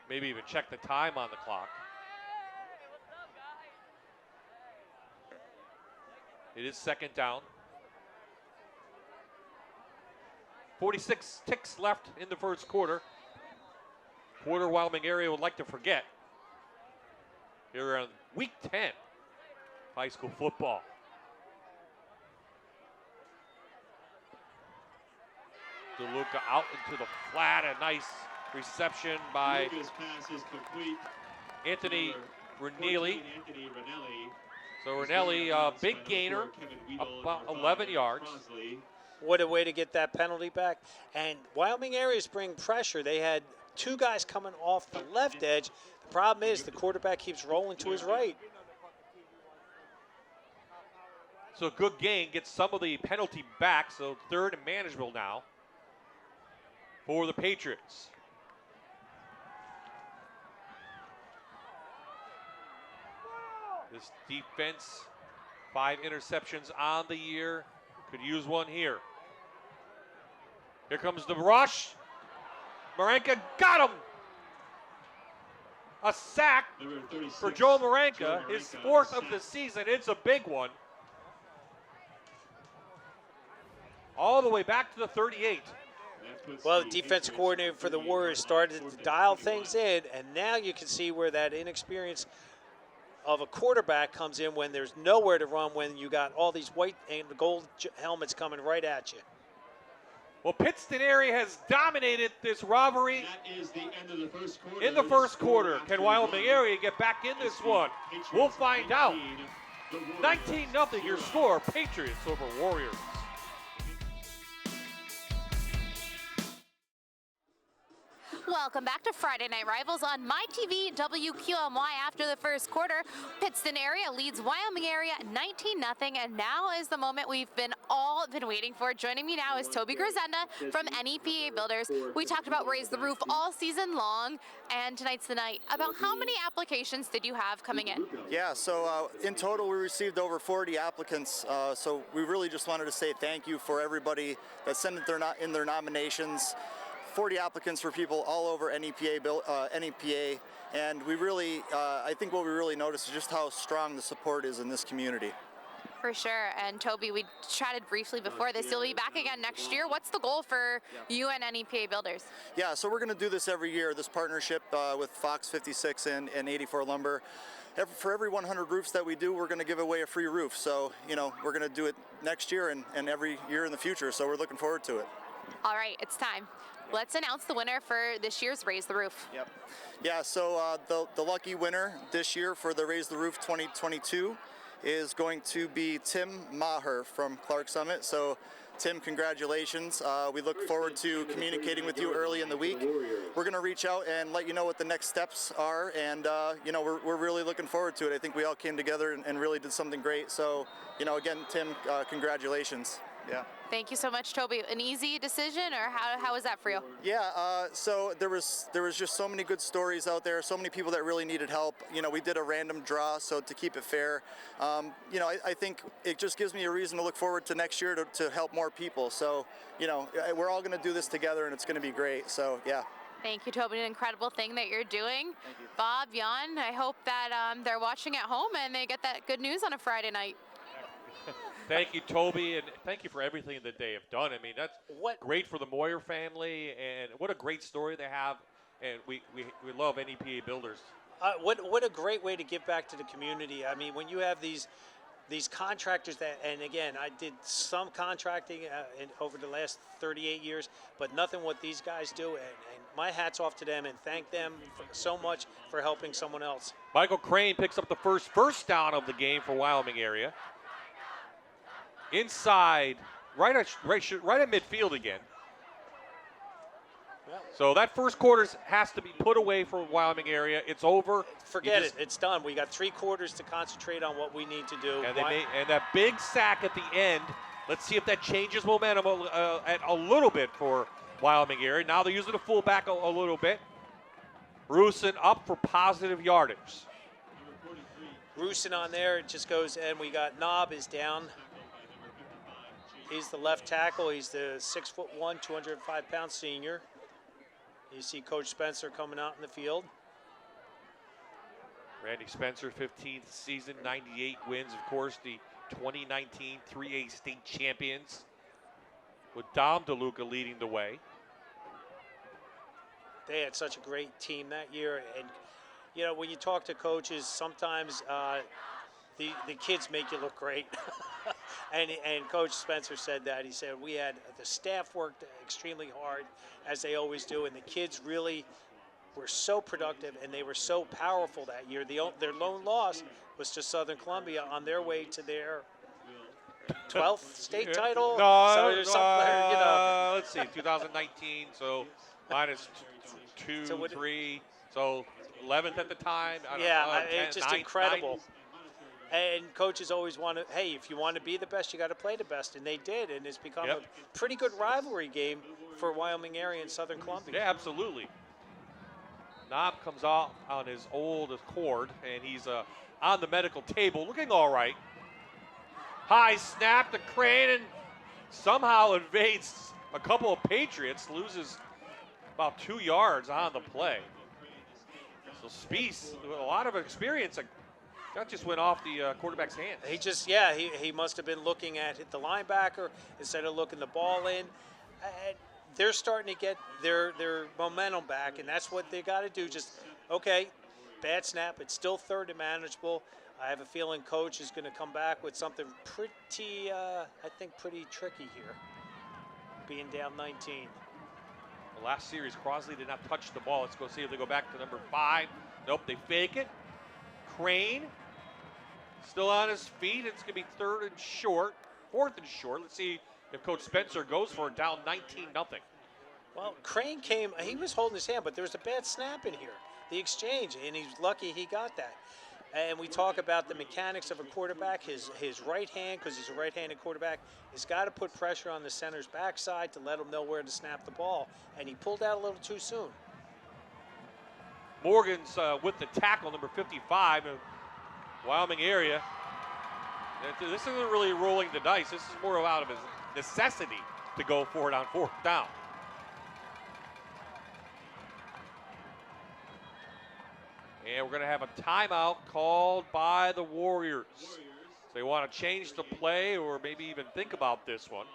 Maybe even check the time on the clock. It is second down. 46 ticks left in the first quarter. Quarter Wyoming area would like to forget. Here on week 10 high school football. DeLuca out into the flat, a nice reception by Anthony Rinelli. So Rinelli, a big gainer, about 11 yards. What a way to get that penalty back. And Wyoming areas bring pressure. They had 2 guys coming off the left edge. The problem is the quarterback keeps rolling to his right. So a good gain, gets some of the penalty back, so 3rd and manageable now for the Patriots. This defense, 5 interceptions on the year, could use one here. Here comes the rush. Marenka got him. A sack for Joe Marenka, his 4th of the season. It's a big one. All the way back to the 38. Well, the defensive coordinator for the Warriors started to dial things in, and now you can see where that inexperience of a quarterback comes in when there's nowhere to run, when you got all these white and gold helmets coming right at you. Well, Pittston area has dominated this rivalry. That is the end of the first quarter. In the first quarter, can Wyoming area get back in this one? We'll find out. 19-0 your score, Patriots over Warriors. Welcome back to Friday Night Rivals on MyTV WQMY. After the first quarter, Pittston area leads Wyoming area 19-0, and now is the moment we've all been waiting for. Joining me now is Toby Grisenda from NEPA Builders. We talked about Raise the Roof all season long, and tonight's the night. About how many applications did you have coming in? Yeah, so in total we received over 40 applicants, so we really just wanted to say thank you for everybody that sent in their nominations. 40 applicants for people all over NEPA, and we really, I think what we really noticed is just how strong the support is in this community. For sure. And Toby, we chatted briefly before this. You'll be back again next year. What's the goal for you and NEPA Builders? Yeah, so we're going to do this every year, this partnership with Fox 56 and 84 Lumber. For every 100 roofs that we do, we're going to give away a free roof. So, you know, we're going to do it next year and every year in the future. So we're looking forward to it. All right, it's time. Let's announce the winner for this year's Raise the Roof. Yep. Yeah, so the lucky winner this year for the Raise the Roof 2022 is going to be Tim Maher from Clark Summit. So Tim, congratulations. We look forward to communicating with you early in the week. We're going to reach out and let you know what the next steps are, and you know, we're really looking forward to it. I think we all came together and really did something great. So, you know, again, Tim, congratulations. Yeah. Thank you so much, Toby. An easy decision, or how was that for you? Yeah, so there was just so many good stories out there, so many people that really needed help. You know, we did a random draw, so to keep it fair, you know, I think it just gives me a reason to look forward to next year to help more people. So, you know, we're all going to do this together, and it's going to be great. So, yeah. Thank you, Toby. An incredible thing that you're doing. Thank you. Bob, Jan, I hope that they're watching at home and they get that good news on a Friday night. Thank you, Toby, and thank you for everything that they have done. I mean, that's great for the Moyer family, and what a great story they have, and we love NEPA Builders. What a great way to give back to the community. I mean, when you have these contractors that, and again, I did some contracting over the last 38 years, but nothing what these guys do, and my hat's off to them, and thank them so much for helping someone else. Michael Crane picks up the first down of the game for Wyoming area. Inside, right at midfield again. So that first quarter has to be put away for Wyoming area. It's over. Forget it. It's done. We got 3 quarters to concentrate on what we need to do. And that big sack at the end. Let's see if that changes momentum a little bit for Wyoming area. Now they're using the fullback a little bit. Rusin up for positive yardage. Rusin on there. It just goes, and we got Knob is down. He's the left tackle. He's the 6'1", 205-pound senior. You see Coach Spencer coming out in the field. Randy Spencer, 15th season, 98 wins. Of course, the 2019 3A state champions, with Dom DeLuca leading the way. They had such a great team that year. And, you know, when you talk to coaches, sometimes the kids make you look great. And Coach Spencer said that. He said the staff worked extremely hard, as they always do, and the kids really were so productive and they were so powerful that year. Their lone loss was to Southern Columbia on their way to their 12th state title. Let's see, 2019. So minus 2, 3. So 11th at the time. It's just incredible. 9. And coaches always want to, hey, if you want to be the best, you got to play the best. And they did. And it's become a pretty good rivalry game for Wyoming area and Southern Columbia. Yeah, absolutely. Knob comes off on his old accord, and he's on the medical table, looking all right. High snap to Crane, and somehow evades a couple of Patriots, loses about 2 yards on the play. So Spies, with a lot of experience, that just went off the quarterback's hand. He must have been looking at the linebacker instead of looking the ball in. And they're starting to get their momentum back, and that's what they got to do. Just, okay, bad snap. It's still third and manageable. I have a feeling Coach is going to come back with something pretty, pretty tricky here, being down 19. The last series, Crosley did not touch the ball. Let's go see if they go back to number 5. Nope, they fake it. Crane still on his feet. It's going to be 4th and short. Let's see if Coach Spencer goes for it, down 19-0. Well, Crane came, he was holding his hand, but there was a bad snap in here, the exchange, and he's lucky he got that. And we talk about the mechanics of a quarterback. His right hand, because he's a right-handed quarterback, has got to put pressure on the center's backside to let him know where to snap the ball, and he pulled out a little too soon. Morgan's with the tackle, number 55, in Wyoming area. This isn't really rolling the dice. This is more out of his necessity to go for it on 4th down. And we're going to have a timeout called by the Warriors. So they want to change the play or maybe even think about this one.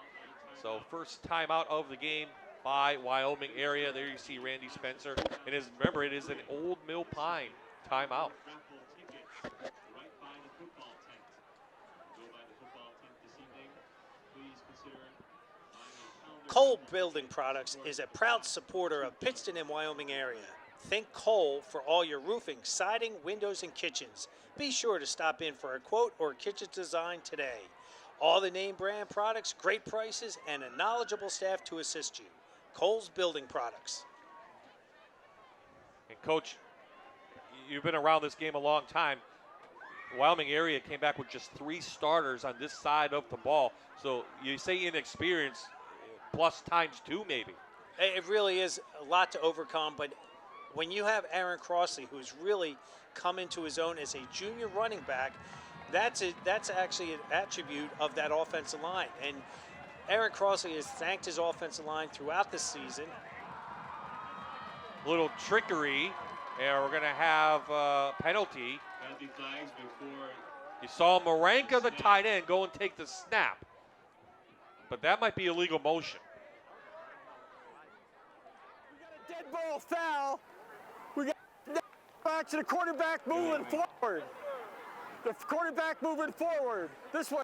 So first timeout of the game by Wyoming area. There you see Randy Spencer. And remember, it is an Old Mill Pine timeout. Cole Building Products is a proud supporter of Pittston and Wyoming area. Think Cole for all your roofing, siding, windows, and kitchens. Be sure to stop in for a quote or kitchen design today. All the name brand products, great prices, and a knowledgeable staff to assist you. Cole's Building Products. And Coach, you've been around this game a long time. Wyoming area came back with just 3 starters on this side of the ball. So you say inexperience, plus times 2 maybe. It really is a lot to overcome, but when you have Aaron Crossley, who's really come into his own as a junior running back, that's actually an attribute of that offensive line. And Aaron Crossley has thanked his offensive line throughout the season. Little trickery, and we're going to have a penalty. You saw Marenka, the tight end, go and take the snap. But that might be illegal motion. We got a dead ball foul. We got back to the quarterback moving forward. The quarterback moving forward. This way.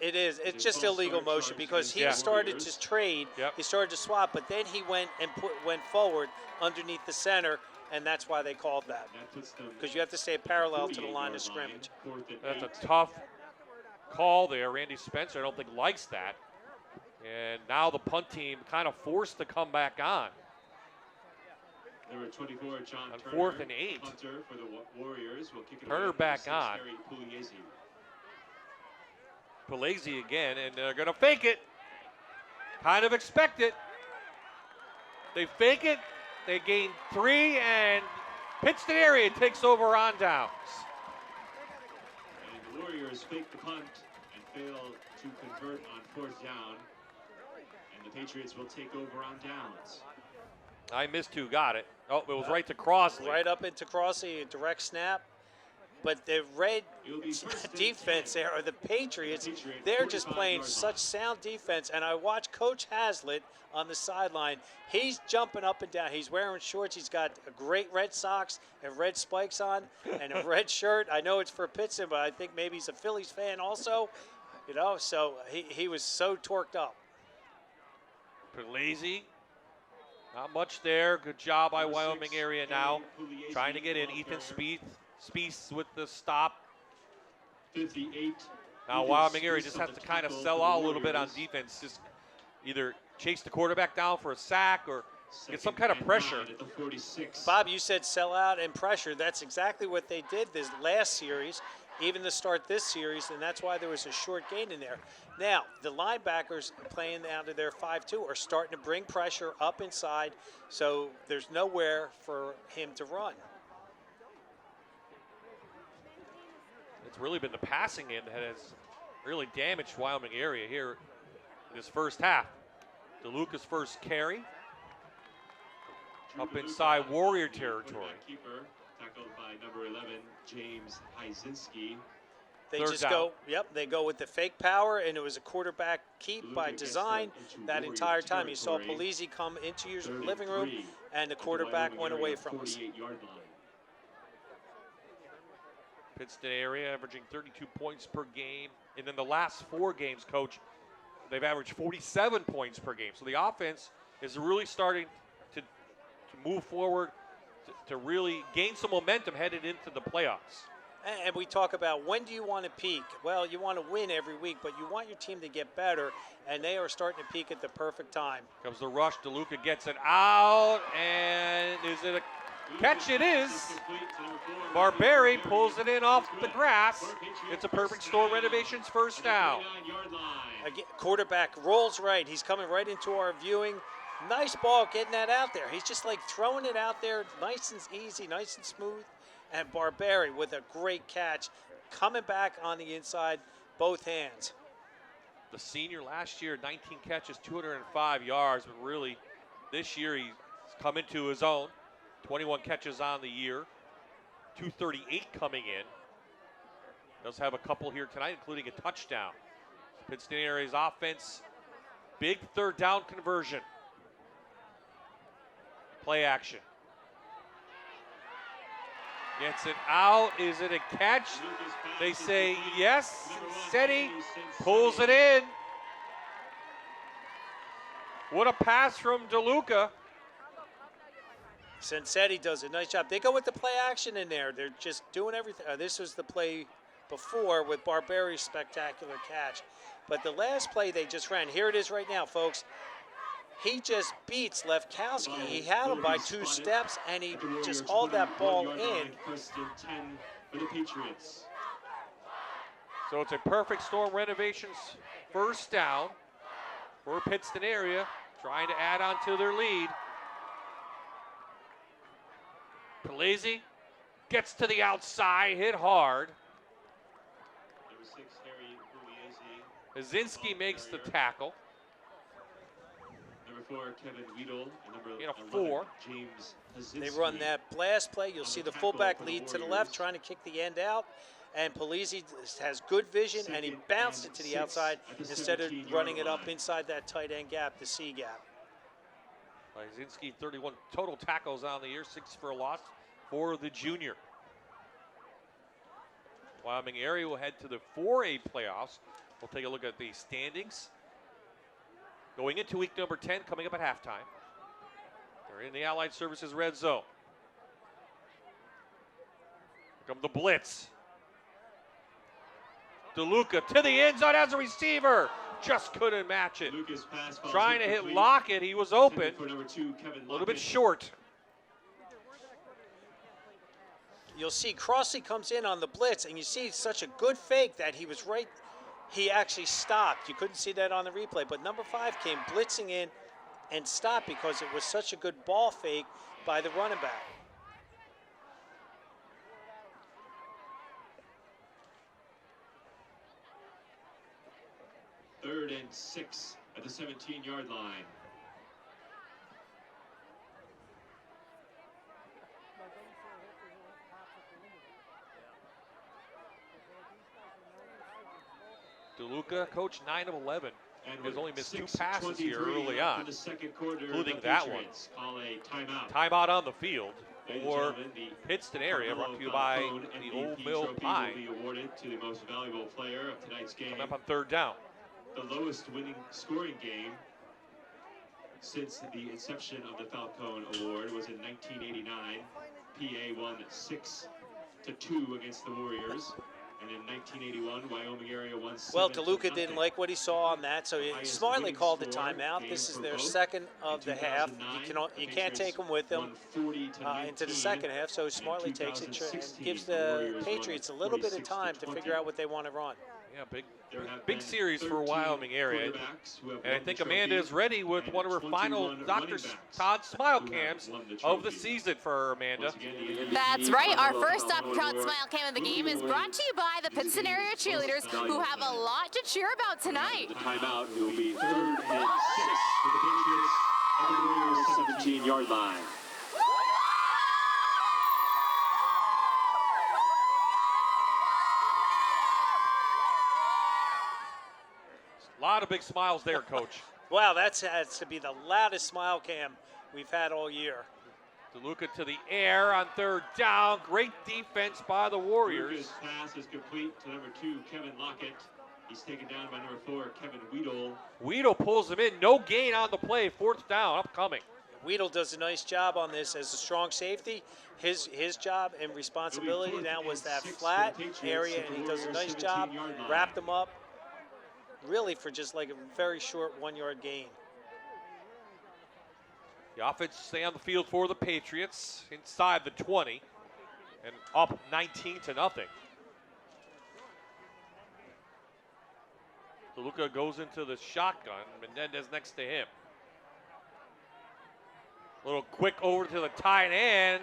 It is. It's just illegal motion because he started to trade. Yep. He started to swap, but then he went and went forward underneath the center, and that's why they called that. Because you have to stay parallel to the line of scrimmage. That's a tough call there. Randy Spencer, I don't think, likes that. And now the punt team kind of forced to come back on. Number 24, John On Turner, 4th and 8. punter for the Warriors, will kick it Turner away back for on. Harry Pugliese. Pugliese again, and they're going to fake it. Kind of expect it. They fake it. They gain 3, and Pittston area takes over on downs. And the Warriors fake the punt and fail to convert on 4th down. And the Patriots will take over on downs. I missed who got it. Oh, it was right to Crossley. Right up into Crossley, a direct snap. But the red defense there, or the Patriots, they're just playing such sound defense. And I watch Coach Hazlitt on the sideline. He's jumping up and down. He's wearing shorts. He's got a great red socks and red spikes on and a red shirt. I know it's for Pittston, but I think maybe he's a Phillies fan also. You know, so he was so torqued up. Pugliese. Not much there. Good job by Wyoming area now. Trying to get in. Ethan Spieth with the stop. 58. Now Wyoming area just has to kind of sell out a little bit on defense. Just either chase the quarterback down for a sack or get some kind of pressure. Bob, you said sell out and pressure. That's exactly what they did this last series, even to start this series, and that's why there was a short gain in there. Now, the linebackers playing out of their 5-2 are starting to bring pressure up inside, so there's nowhere for him to run. It's really been the passing end that has really damaged Wyoming area here in this first half. DeLuca's first carry. Up inside Warrior territory. Keeper, tackled by number 11, James Heisinski. They Third just down. go, they go with the fake power, and it was a quarterback keep by design that entire time. You saw Pugliese come into your living room, and the quarterback went away from us. Pittston area averaging 32 points per game. And in the last 4 games, Coach, they've averaged 47 points per game. So the offense is really starting to move forward, to really gain some momentum headed into the playoffs. And we talk about when do you want to peak? Well, you want to win every week, but you want your team to get better, and they are starting to peak at the perfect time. Comes the rush. DeLuca gets it out, and is it a catch? It is. Barberi pulls it in off the grass. It's a Perfect Store Renovations first down. Again, quarterback rolls right. He's coming right into our viewing. Nice ball getting that out there. He's just like throwing it out there nice and easy, nice and smooth. And Barberi with a great catch, coming back on the inside, both hands. The senior last year, 19 catches, 205 yards, but really this year he's come into his own. 21 catches on the year, 238 coming in. Does have a couple here tonight, including a touchdown. Pittston area's offense, big third down conversion. Play action. Gets it out. Is it a catch? They say yes. Seti pulls it in. What a pass from DeLuca. Sensetti does a nice job. They go with the play action in there. They're just doing everything. This was the play before with Barberi's spectacular catch. But the last play they just ran, here it is right now, folks. He just beats Lefkowski. He had him by 2 steps, and he just hauled that ball in. First and 10 for the Patriots. So it's a perfect storm renovations first down for Pittston area, trying to add on to their lead. Palese gets to the outside, hit hard. Number 6, Harry Pugliese. Azinski makes the tackle. Number 4, Kevin Weedle. And number In a 11, 4. James Hazinski. They run that blast play. You'll see the fullback lead to the left, trying to kick the end out. And Palese has good vision, and he bounced it to the outside instead of running it up inside that tight end gap, the C gap. Azinski, 31 total tackles on the year, 6 for a loss for the junior. Wyoming area will head to the 4A playoffs. We'll take a look at the standings. Going into week number 10, coming up at halftime. They're in the Allied Services red zone. Here come the blitz. DeLuca to the end zone as a receiver. Just couldn't match it. Trying to hit Lockett. He was open. A little bit short. You'll see Crossley comes in on the blitz, and you see such a good fake that he was right. He actually stopped. You couldn't see that on the replay, but number 5 came blitzing in and stopped because it was such a good ball fake by the running back. Third and 6 at the 17-yard line. DeLuca, coach, 9 of 11. And Has only missed 2 6:23 passes here early on, the second quarter, including the that one. Patriots call a timeout. Timeout on the field Ladies and for gentlemen, the Pittston area, brought to you by the Old MVP Mill trophy Pie. will be awarded to the most valuable player of tonight's game. Coming up on 3rd down. The lowest winning scoring game since the inception of the Falcone Award was in 1989. PA won 6-2 against the Warriors. And in 1981, Wyoming area won 7-0. Well, DeLuca didn't like what he saw on that, so he smartly called the timeout. This is their second of the half. You can't take them with them into the second half, so he smartly takes it and gives the Patriots a little bit of time to figure out what they want to run. Yeah, big series for Wyoming area. And I think Amanda is ready with one of her final Dr. Todd Smile Cams of the season for her, Amanda. That's right. Our first up Todd Smile Cam of the game is brought to you by the Pittston area cheerleaders, who have a lot to cheer about tonight. The timeout will be 3rd and 6 for the Patriots at the Warriors' 17-yard line. A lot of big smiles there, Coach. Wow, that has to be the loudest smile cam we've had all year. DeLuca to the air on 3rd down. Great defense by the Warriors. Luca's pass is complete to number 2, Kevin Lockett. He's taken down by number 4, Kevin Weedle. Weedle pulls him in. No gain on the play. 4th down, upcoming. Weedle does a nice job on this as a strong safety. His job and responsibility now was that flat area, and he does a nice job. Wrapped them up, really for just like a very short 1-yard gain. The offense stay on the field for the Patriots inside the 20 and up 19-0. DeLuca goes into the shotgun. Menendez next to him. A little quick over to the tight end,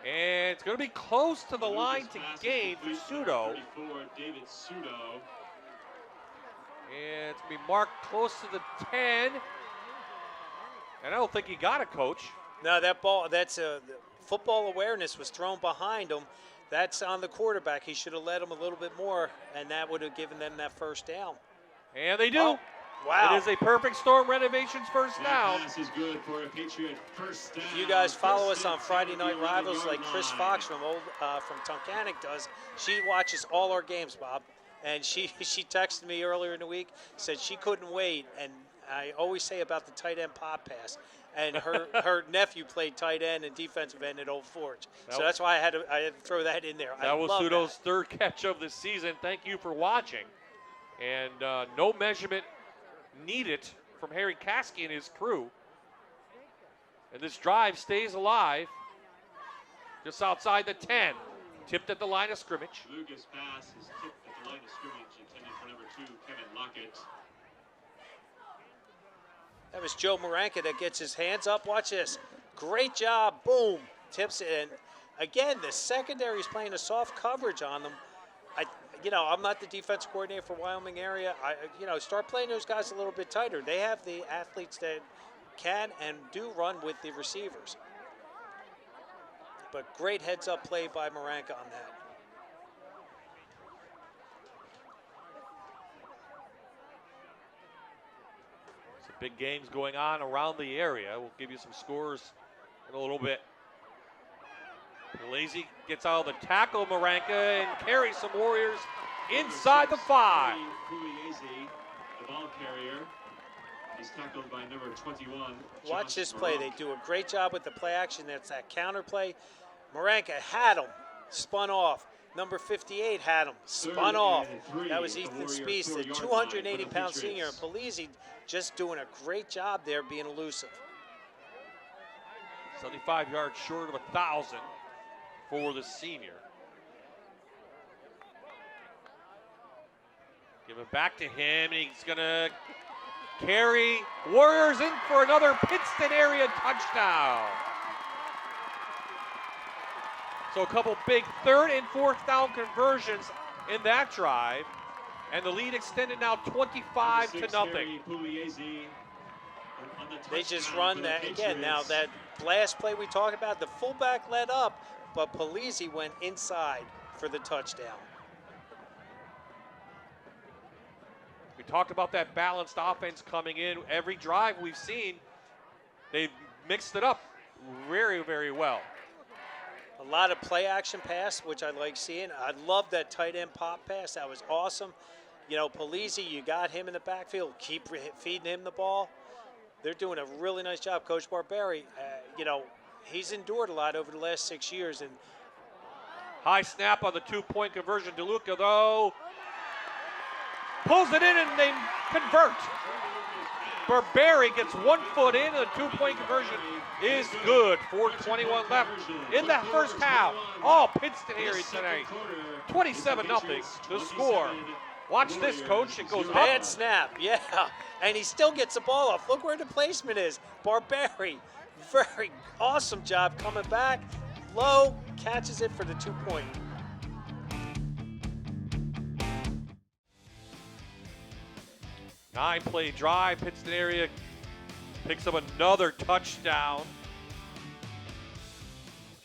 and it's going to be close to the line to gain for Pseudo. David Pseudo. And it's going to be marked close to the 10. And I don't think he got it, Coach. No, that ball, that's football awareness was thrown behind him. That's on the quarterback. He should have led them a little bit more, and that would have given them that first down. And they do. Oh, wow. It is a perfect storm renovations first down. Pass is good for a Patriot first down. If you guys follow us on Friday Night Rivals like Chris Fox from Tunkhannock does, she watches all our games, Bob. And she texted me earlier in the week, said she couldn't wait. And I always say about the tight end pop pass. And her nephew played tight end and defensive end at Old Forge. So that's why I had to throw that in there. That was Sudo's third catch of the season. Thank you for watching. And no measurement needed from Harry Caskey and his crew. And this drive stays alive just outside the 10. Tipped at the line of scrimmage. Lucas' pass is tipped at the line of scrimmage, intended for number 2, Kevin Lockett. That was Joe Maranka that gets his hands up. Watch this. Great job. Boom. Tips it in. Again, the secondary is playing a soft coverage on them. I'm not the defense coordinator for Wyoming area. Start playing those guys a little bit tighter. They have the athletes that can and do run with the receivers. But great heads-up play by Maranka on that. Some big games going on around the area. We'll give you some scores in a little bit. Lazy gets out of the tackle, Maranka, and carries some Warriors inside the 5. The ball carrier is tackled by number 21. Watch this play. They do a great job with the play action. That's that counter play. Maranka had him, spun off. Number 58 had him, spun off. That was Ethan Spees, the 280-pound senior. And Polizzi just doing a great job there being elusive. 75 yards short of 1,000 for the senior. Give it back to him, and he's going to carry Warriors in for another Pittston area touchdown. So a couple big 3rd and 4th down conversions in that drive, and the lead extended now 25-0. They just run that again. Now that last play we talked about, the fullback led up, but Polizzi went inside for the touchdown. We talked about that balanced offense coming in. Every drive we've seen, they've mixed it up very, very well. A lot of play action pass, which I like seeing. I love that tight end pop pass. That was awesome. Polizzi, you got him in the backfield. Keep feeding him the ball. They're doing a really nice job. Coach Barberi, he's endured a lot over the last 6 years. And high snap on the 2-point conversion. DeLuca, though, pulls it in and they convert. Barberi gets 1 foot in, and the 2-point conversion is good. 4:21 left in that first half. All Pittston area tonight. 27-0 the score. Watch this, Coach. It goes bad up. Snap, yeah. And he still gets the ball off. Look where the placement is. Barberi, very awesome job coming back. Low, catches it for the 2-point. Nine-play drive. Pittston area picks up another touchdown.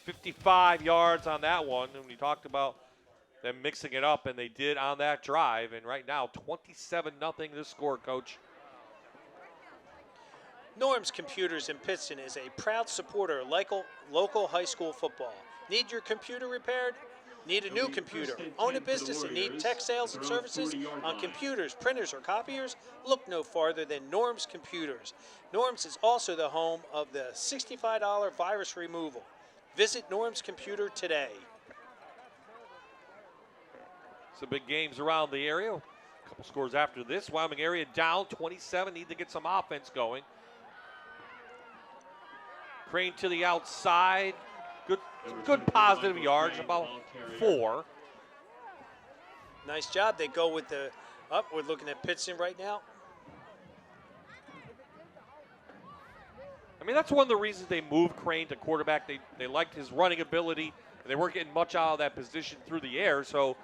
55 yards on that one. And we talked about them mixing it up, and they did on that drive. And right now, 27-0 the score, Coach. Norm's Computers in Pittston is a proud supporter of local high school football. Need your computer repaired? Need a new computer? Own a business and need tech sales and services on computers, printers, or copiers? Look no farther than Norm's Computers. Norm's is also the home of the $65 virus removal. Visit Norm's Computer today. Some big games around the area. A couple scores after this. Wyoming area down 27. Need to get some offense going. Crane to the outside. Good positive yards, about 4. Nice job. They go with the up. We're looking at Pittston right now. I mean, that's one of the reasons they moved Crane to quarterback. They liked his running ability, and they weren't getting much out of that position through the air. So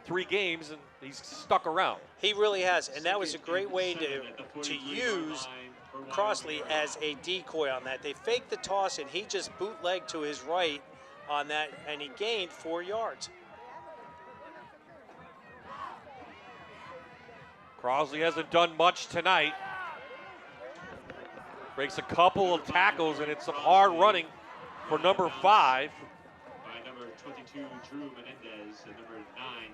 3 games, and he's stuck around. He really has, and that was a great way to use Crossley as a decoy on that. They faked the toss, and he just bootlegged to his right on that, and he gained 4 yards. Crossley hasn't done much tonight. Breaks a couple of tackles, and it's some hard running for number 5. By number 22, Drew Menendez, and number 9,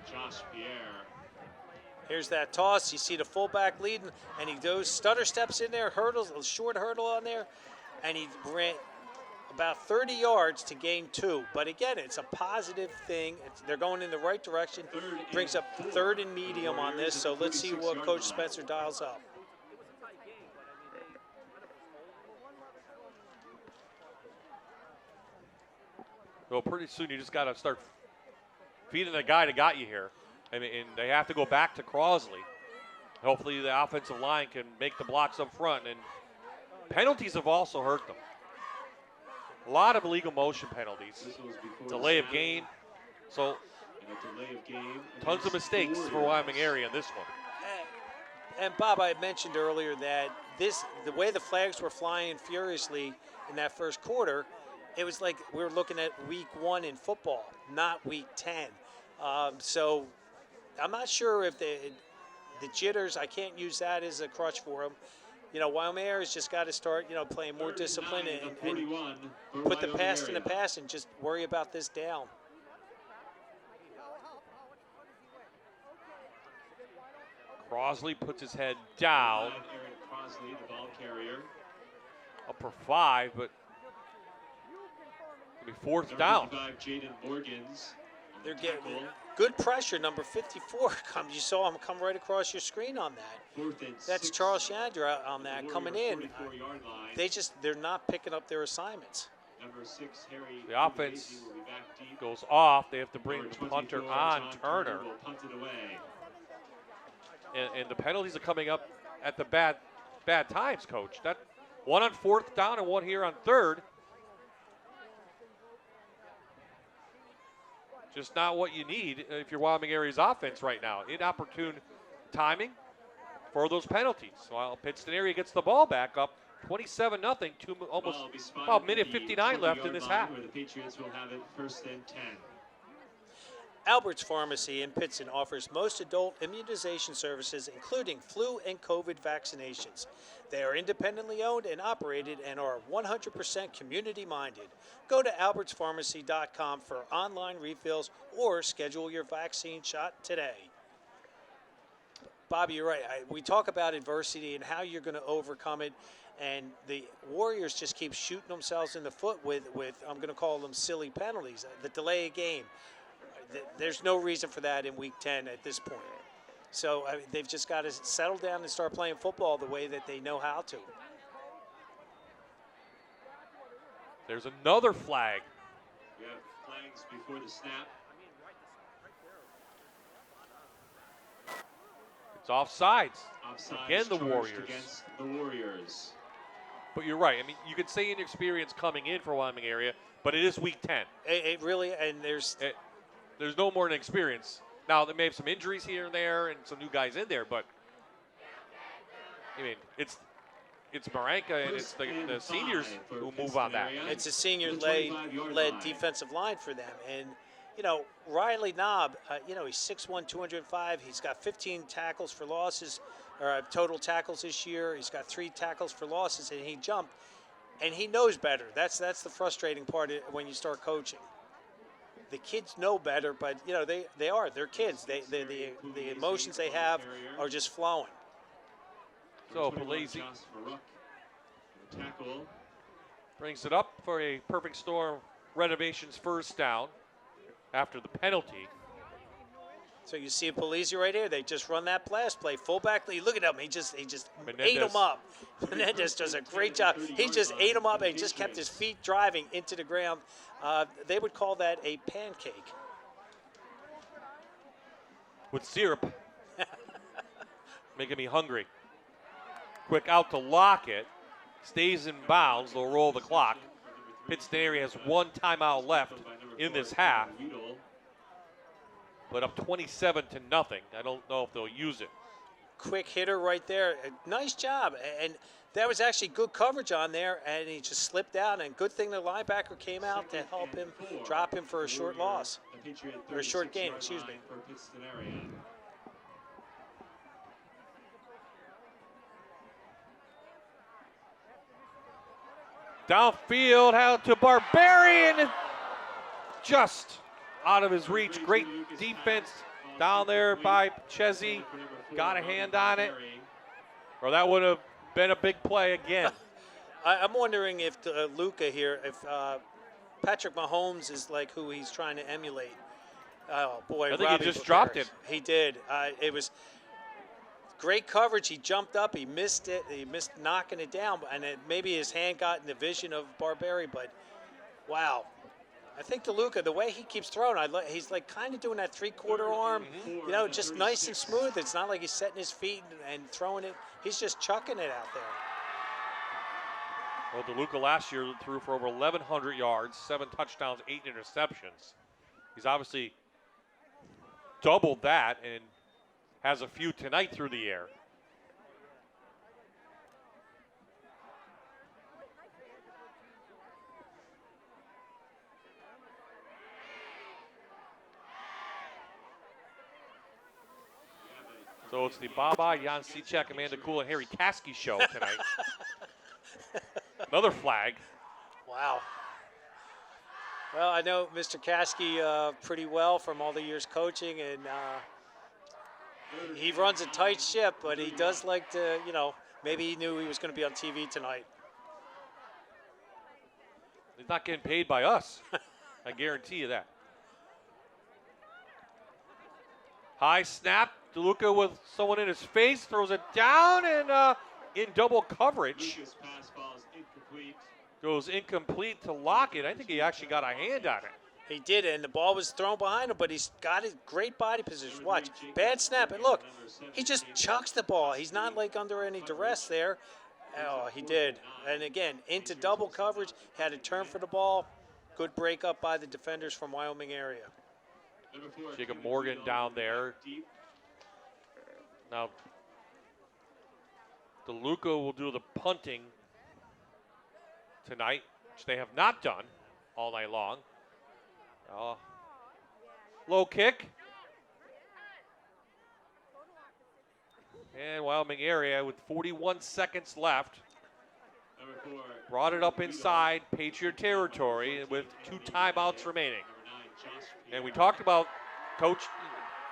Josh Pierre. Here's that toss. You see the fullback leading, and he goes stutter steps in there, hurdles, a short hurdle on there, and he ran about 30 yards to gain 2. But again, it's a positive thing. They're going in the right direction. Brings up 3rd and medium on this, so let's see what Coach Spencer dials up. Well, pretty soon you just got to start feeding the guy that got you here. I mean, and they have to go back to Crossley. Hopefully the offensive line can make the blocks up front. And penalties have also hurt them. A lot of illegal motion penalties. Delay of game. So tons of mistakes for Wyoming area in this one. And Bob, I mentioned earlier that the way the flags were flying furiously in that first quarter, it was like we were looking at week 1 in football, not week 10. So I'm not sure if the jitters, I can't use that as a crutch for them. You know, Wyoming Air's just got to start, playing more discipline and put the past in the past and just worry about this down. Crossley puts his head down. Aaron Crossley, the ball carrier. Up for 5, but it'll be 4th down. 55, Jaden Morgans. They're getting good pressure. Number 54 comes. You saw him come right across your screen on that. That's Charles Chandra on that coming in. They're not picking up their assignments. Number 6, Harry. The offense goes off. They have to bring the punter on, Turner. And the penalties are coming up at the bad times, Coach. That one on 4th down and one here on 3rd. Just not what you need if you're Wyoming area's offense right now. Inopportune timing for those penalties. While Pittston area gets the ball back up, 27-0, almost about minute 59 left in this half. Where the Patriots will have it 1st and 10. Albert's Pharmacy in Pittston offers most adult immunization services, including flu and COVID vaccinations. They are independently owned and operated and are 100% community-minded. Go to albertspharmacy.com for online refills or schedule your vaccine shot today. Bobby, you're right. We talk about adversity and how you're going to overcome it, and the Warriors just keep shooting themselves in the foot with I'm going to call them silly penalties. The delay of game. There's no reason for that in Week 10 at this point. So they've just got to settle down and start playing football the way that they know how to. There's another flag. We have flags before the snap. It's offsides. Offsides Again, the Warriors. Against the Warriors. But you're right. I mean, you could say inexperience coming in for Wyoming area, but it is Week 10. It really, and there's no more than experience. Now, they may have some injuries here and there and some new guys in there, but, I mean, it's Maranka and it's the seniors who move on that. It's a senior-led defensive line for them. And, Riley Knobb, he's 6'1", 205. He's got 15 tackles for losses, or total tackles this year. He's got 3 tackles for losses, and he jumped. And he knows better. That's the frustrating part when you start coaching. The kids know better, but they're kids. The emotions they have are just flowing. So Palese brings it up for a Perfect Storm Renovations 1st down after the penalty. So you see Palese right here. They just run that blast play, fullback lead. Look at him. He just Menendez. ate him up. Menendez does a great job. He just ate him up and he just kept his feet driving into the ground. They would call that a pancake. With syrup. Making me hungry. Quick out to Lockett. Stays in bounds. They'll roll the clock. Pittston area has 1 timeout left in this half. But up 27-0. I don't know if they'll use it. quick hitter right there. Nice job. And that was actually good coverage on there, and he just slipped out. And good thing the linebacker came out to help him, drop him for a short loss. Or a short gain, excuse me. For Pittston area. Downfield, out to Barbarian. Just out of his reach. Great defense down there by Chezzy. Got a hand on it. Or that would have been a big play again. I'm wondering if Luka here, if Patrick Mahomes is like who he's trying to emulate. Oh, boy. I think Robbie he just dropped it. He did. It was great coverage. He jumped up. He missed it. He missed knocking it down. And maybe his hand got in the vision of Barberi. But, wow. I think DeLuca, the way he keeps throwing, he's like kind of doing that three-quarter arm, you know, just nice and smooth. It's not like he's setting his feet and throwing it. He's just chucking it out there. Well, DeLuca last year threw for over 1,100 yards, 7 touchdowns, 8 interceptions. He's obviously doubled that and has a few tonight through the air. So it's the Baba, Jan Cicek, Amanda Cool, and Harry Caskey show tonight. Another flag. Wow. Well, I know Mr. Caskey pretty well from all the years coaching, and he runs a tight ship, but he does like to, you know, maybe he knew he was going to be on TV tonight. He's not getting paid by us. I guarantee you that. High snap. DeLuca with someone in his face, throws it down, and in double coverage. Goes incomplete to Lockett. I think he actually got a hand on it. He did, and the ball was thrown behind him, but he's got a great body position. Watch, bad snap, and look, he just chucks the ball. He's not like under any duress there. Oh, he did. And again, into double coverage, had a turn for the ball. Good break up by the defenders from Wyoming area. Jacob Morgan down there. Now, DeLuca will do the punting tonight, which they have not done all night long. Low kick. And Wyoming area with 41 seconds left. Brought it up inside Patriot territory with 2 timeouts remaining. And we talked about, Coach,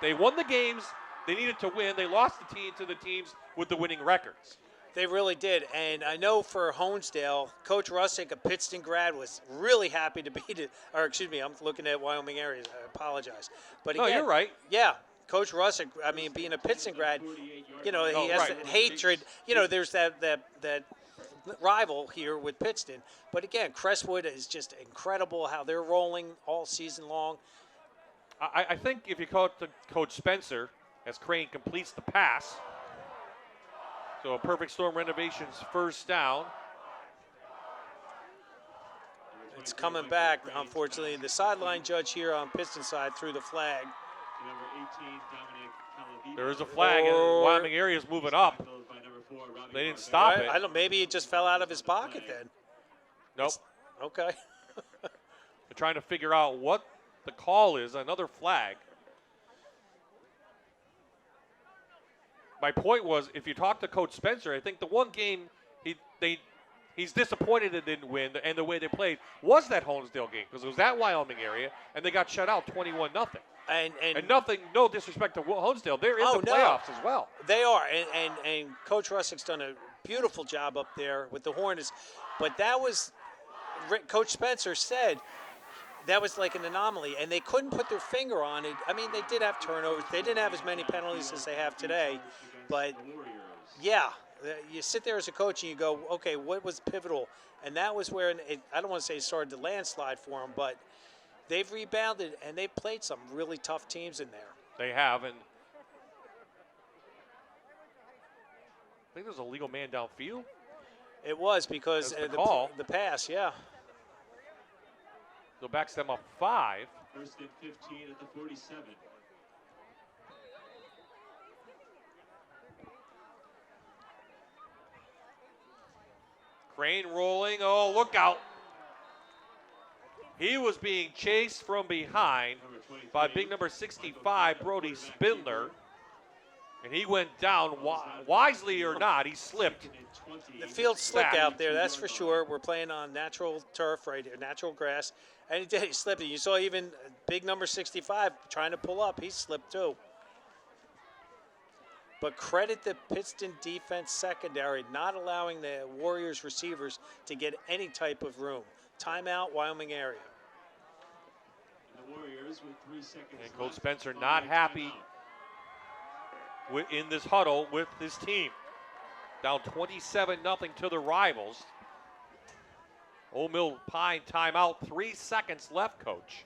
they won the games they needed to win. They lost the team to the teams with the winning records. They really did. And I know for Honesdale, Coach Russick, a Pittston grad, was really happy to beat it. Or excuse me, I'm looking at Wyoming area. I apologize. But again, no, you're right. Yeah, Coach Russick, I mean, being a Pittston grad, you know, he has that hatred. You know, there's that rival here with Pittston. But again, Crestwood is just incredible how they're rolling all season long. I think if you call it to Coach Spencer, as Crane completes the pass. So a Perfect Storm Renovations first down. It's coming back, unfortunately. The sideline judge here on Pittston side threw the flag. There is a flag, and Wyoming area is moving up. They didn't stop it. I don't. Maybe it just fell out of his pocket then. Nope. Okay. They're trying to figure out what the call is. Another flag. My point was, if you talk to Coach Spencer, I think the one game he's disappointed it didn't win, and the way they played was that Honesdale game, because it was that Wyoming area, and they got shut out 21-0. And nothing, no disrespect to Honesdale, they're in the playoffs as well. They are, and Coach Russick's done a beautiful job up there with the Hornets, but that was, Coach Spencer said, that was like an anomaly, and they couldn't put their finger on it. I mean, they did have turnovers. They didn't have as many penalties as they have today. But, yeah, you sit there as a coach and you go, okay, what was pivotal? And that was where, I don't want to say it started the landslide for them, but they've rebounded, and they've played some really tough teams in there. They have, and I think there's a legal man downfield. It was because the pass, yeah. So backs them up 5. First and 15 at the 47. Crane rolling. Oh, look out. He was being chased from behind by big number 65, Brody Spindler. And he went down, wisely or not, he slipped. The field's slick out there, that's for sure. We're playing on natural turf right here, natural grass. And he did, he slipped. You saw even big number 65 trying to pull up, he slipped too. But credit the Pittston defense secondary not allowing the Warriors receivers to get any type of room. Timeout, Wyoming area. The Warriors with 3 seconds. And Coach Spencer not happy in this huddle with his team. Down 27-0 to the rivals. Old Mill Pine timeout, 3 seconds left, Coach.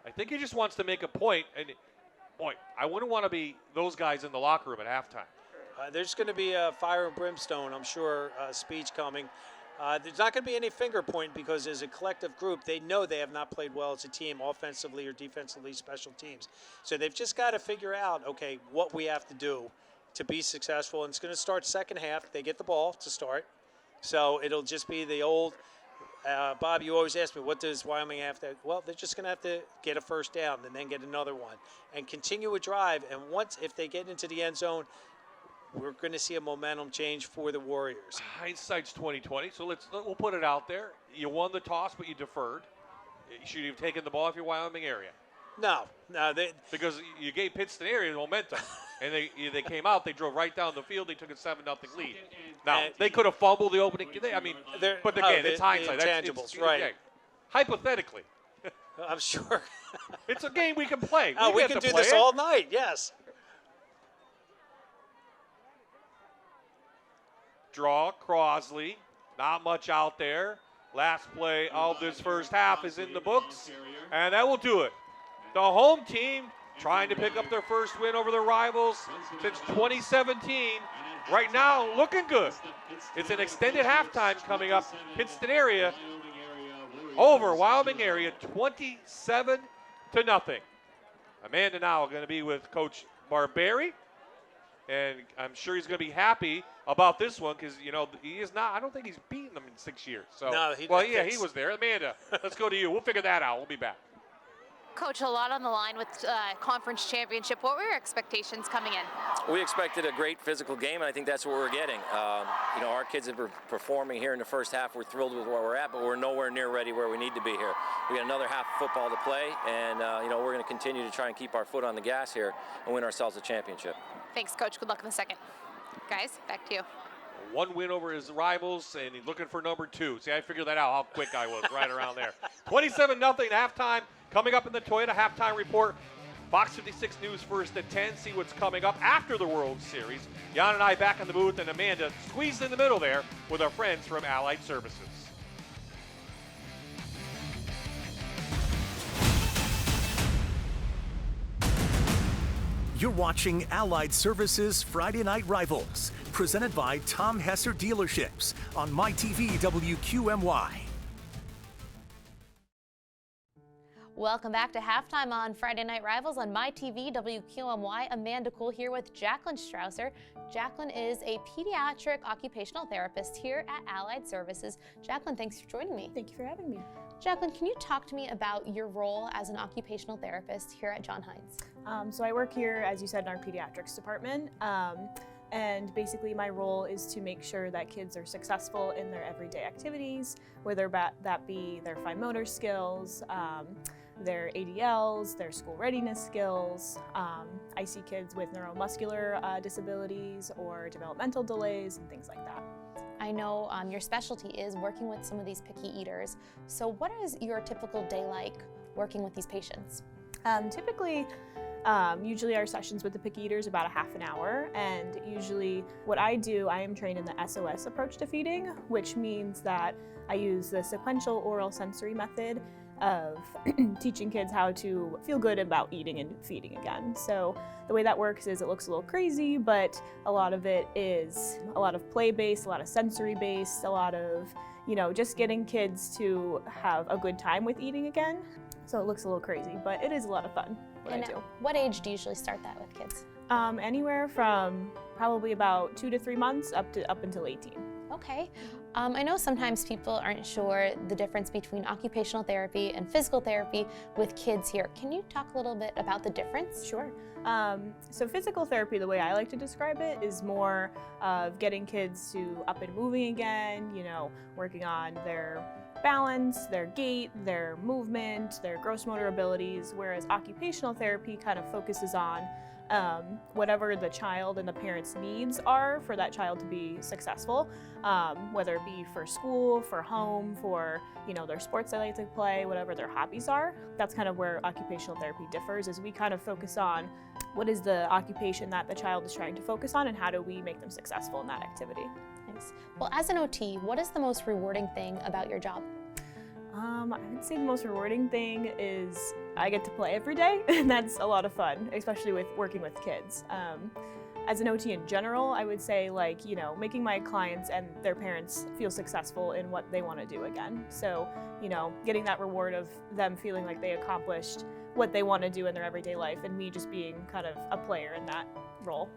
I think he just wants to make a point, and boy, I wouldn't want to be those guys in the locker room at halftime. There's going to be a fire and brimstone, I'm sure, speech coming. There's not going to be any finger point because as a collective group, they know they have not played well as a team, offensively or defensively, special teams. So they've just got to figure out, okay, what we have to do to be successful. And it's going to start second half. They get the ball to start. So it'll just be the old, Bob, you always ask me, what does Wyoming have to? Well, they're just going to have to get a first down and then get another one and continue a drive. And once, if they get into the end zone, we're going to see a momentum change for the Warriors. Hindsight's 20/20, so we'll put it out there. You won the toss, but you deferred. Should you have taken the ball if you're Wyoming area? No. Because you gave Pittston area momentum, and they came out, they drove right down the field, they took a 7-0 lead. Now, they could have fumbled the opening. But again, it's hindsight. Intangibles, right. Okay. Hypothetically. I'm sure. It's a game we can play. We can do this all night, yes. Draw, Crosley, not much out there. Last play of this first half is in the books, and that will do it. The home team trying to pick up their first win over their rivals since 2017. Right now, looking good. It's an extended halftime coming up. Pittston area over Wyoming area, 27-0. Amanda now going to be with Coach Barberi, and I'm sure he's going to be happy about this one because, he is not, I don't think he's beaten them in 6 years. So, no, he was there. Amanda, let's go to you. We'll figure that out. We'll be back. Coach, a lot on the line with conference championship. What were your expectations coming in? We expected a great physical game, and I think that's what we're getting. Our kids have been performing here in the first half. We're thrilled with where we're at, but we're nowhere near ready where we need to be here. We got another half of football to play, and we're going to continue to try and keep our foot on the gas here and win ourselves a championship. Thanks, Coach. Good luck in the second. Guys, back to you. One win over his rivals, and he's looking for number 2. See, I figured that out, how quick I was, right around there. 27-0 halftime. Coming up in the Toyota Halftime Report, Fox 56 News first at 10. See what's coming up after the World Series. Jan and I back in the booth, and Amanda squeezed in the middle there with our friends from Allied Services. You're watching Allied Services Friday Night Rivals, presented by Tom Hesser Dealerships on MyTV WQMY. Welcome back to halftime on Friday Night Rivals on MyTV WQMY. Amanda Cool here with Jacqueline Strausser. Jacqueline is a pediatric occupational therapist here at Allied Services. Jacqueline, thanks for joining me. Thank you for having me. Jacqueline, can you talk to me about your role as an occupational therapist here at John Hines? So I work here, as you said, in our pediatrics department. And basically my role is to make sure that kids are successful in their everyday activities, whether that be their fine motor skills, their ADLs, their school readiness skills. I see kids with neuromuscular disabilities or developmental delays and things like that. I know your specialty is working with some of these picky eaters. So what is your typical day like working with these patients? Typically, usually our sessions with the picky eaters are about a half an hour, and usually what I do, I am trained in the SOS approach to feeding, which means that I use the sequential oral sensory method of teaching kids how to feel good about eating and feeding again. So the way that works is it looks a little crazy, but a lot of it is a lot of play-based, a lot of sensory-based, a lot of, just getting kids to have a good time with eating again. So it looks a little crazy, but it is a lot of fun what I do. What age do you usually start that with kids? Anywhere from probably about 2 to 3 months up until 18. Okay. I know sometimes people aren't sure the difference between occupational therapy and physical therapy with kids here. Can you talk a little bit about the difference? Sure. So physical therapy, the way I like to describe it, is more of getting kids to up and moving again, working on their balance, their gait, their movement, their gross motor abilities, whereas occupational therapy kind of focuses on whatever the child and the parents' needs are for that child to be successful, whether it be for school, for home, for their sports they like to play, whatever their hobbies are. That's kind of where occupational therapy differs, is we kind of focus on what is the occupation that the child is trying to focus on and how do we make them successful in that activity. Nice. Well, as an OT, what is the most rewarding thing about your job? I would say the most rewarding thing is I get to play every day, and that's a lot of fun, especially with working with kids. As an OT in general, I would say making my clients and their parents feel successful in what they want to do again. So, getting that reward of them feeling like they accomplished what they want to do in their everyday life, and me just being kind of a player in that role.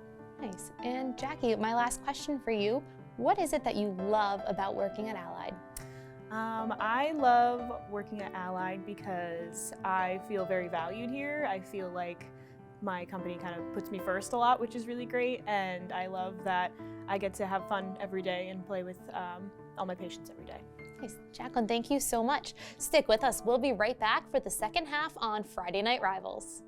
Nice. And Jackie, my last question for you, what is it that you love about working at Allied? I love working at Allied because I feel very valued here. I feel like my company kind of puts me first a lot, which is really great, and I love that I get to have fun every day and play with all my patients every day. Nice. Jacqueline, thank you so much. Stick with us. We'll be right back for the second half on Friday Night Rivals.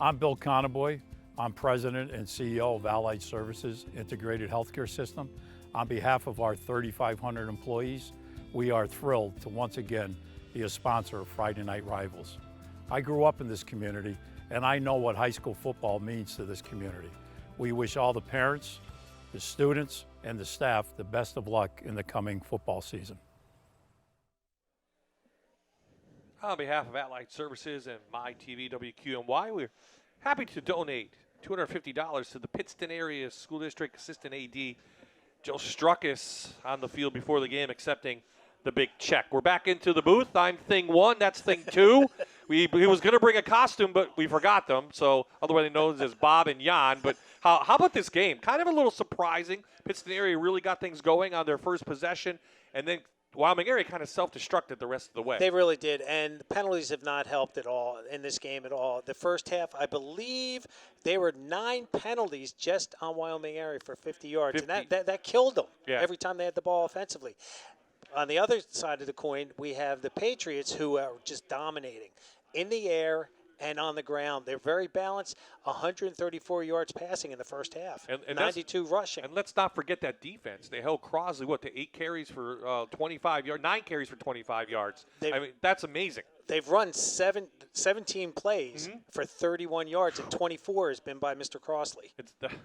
I'm Bill Conboy. I'm President and CEO of Allied Services Integrated Healthcare System. On behalf of our 3,500 employees, we are thrilled to once again be a sponsor of Friday Night Rivals. I grew up in this community, and I know what high school football means to this community. We wish all the parents, the students, and the staff the best of luck in the coming football season. On behalf of Allied Services and MyTV WQMY, we're happy to donate $250 to the Pittston Area School District Assistant AD Joe Struckis on the field before the game, accepting the big check. We're back into the booth. I'm thing one. That's thing two. He was going to bring a costume, but we forgot them. So otherwise known as Bob and Jan. But how about this game? Kind of a little surprising. Pittston Area really got things going on their first possession, and then Wyoming Area kind of self-destructed the rest of the way. They really did, and the penalties have not helped at all in this game at all. The first half, I believe, there were 9 penalties just on Wyoming Area for 50 yards, and that killed them every time they had the ball offensively. On the other side of the coin, we have the Patriots, who are just dominating in the air and on the ground. They're very balanced, 134 yards passing in the first half, and 92 rushing. And let's not forget that defense. They held Crosley, to 8 carries for 25 yards, 9 carries for 25 yards. I mean, that's amazing. They've run 17 plays for 31 yards, and 24 has been by Mr. Crosley.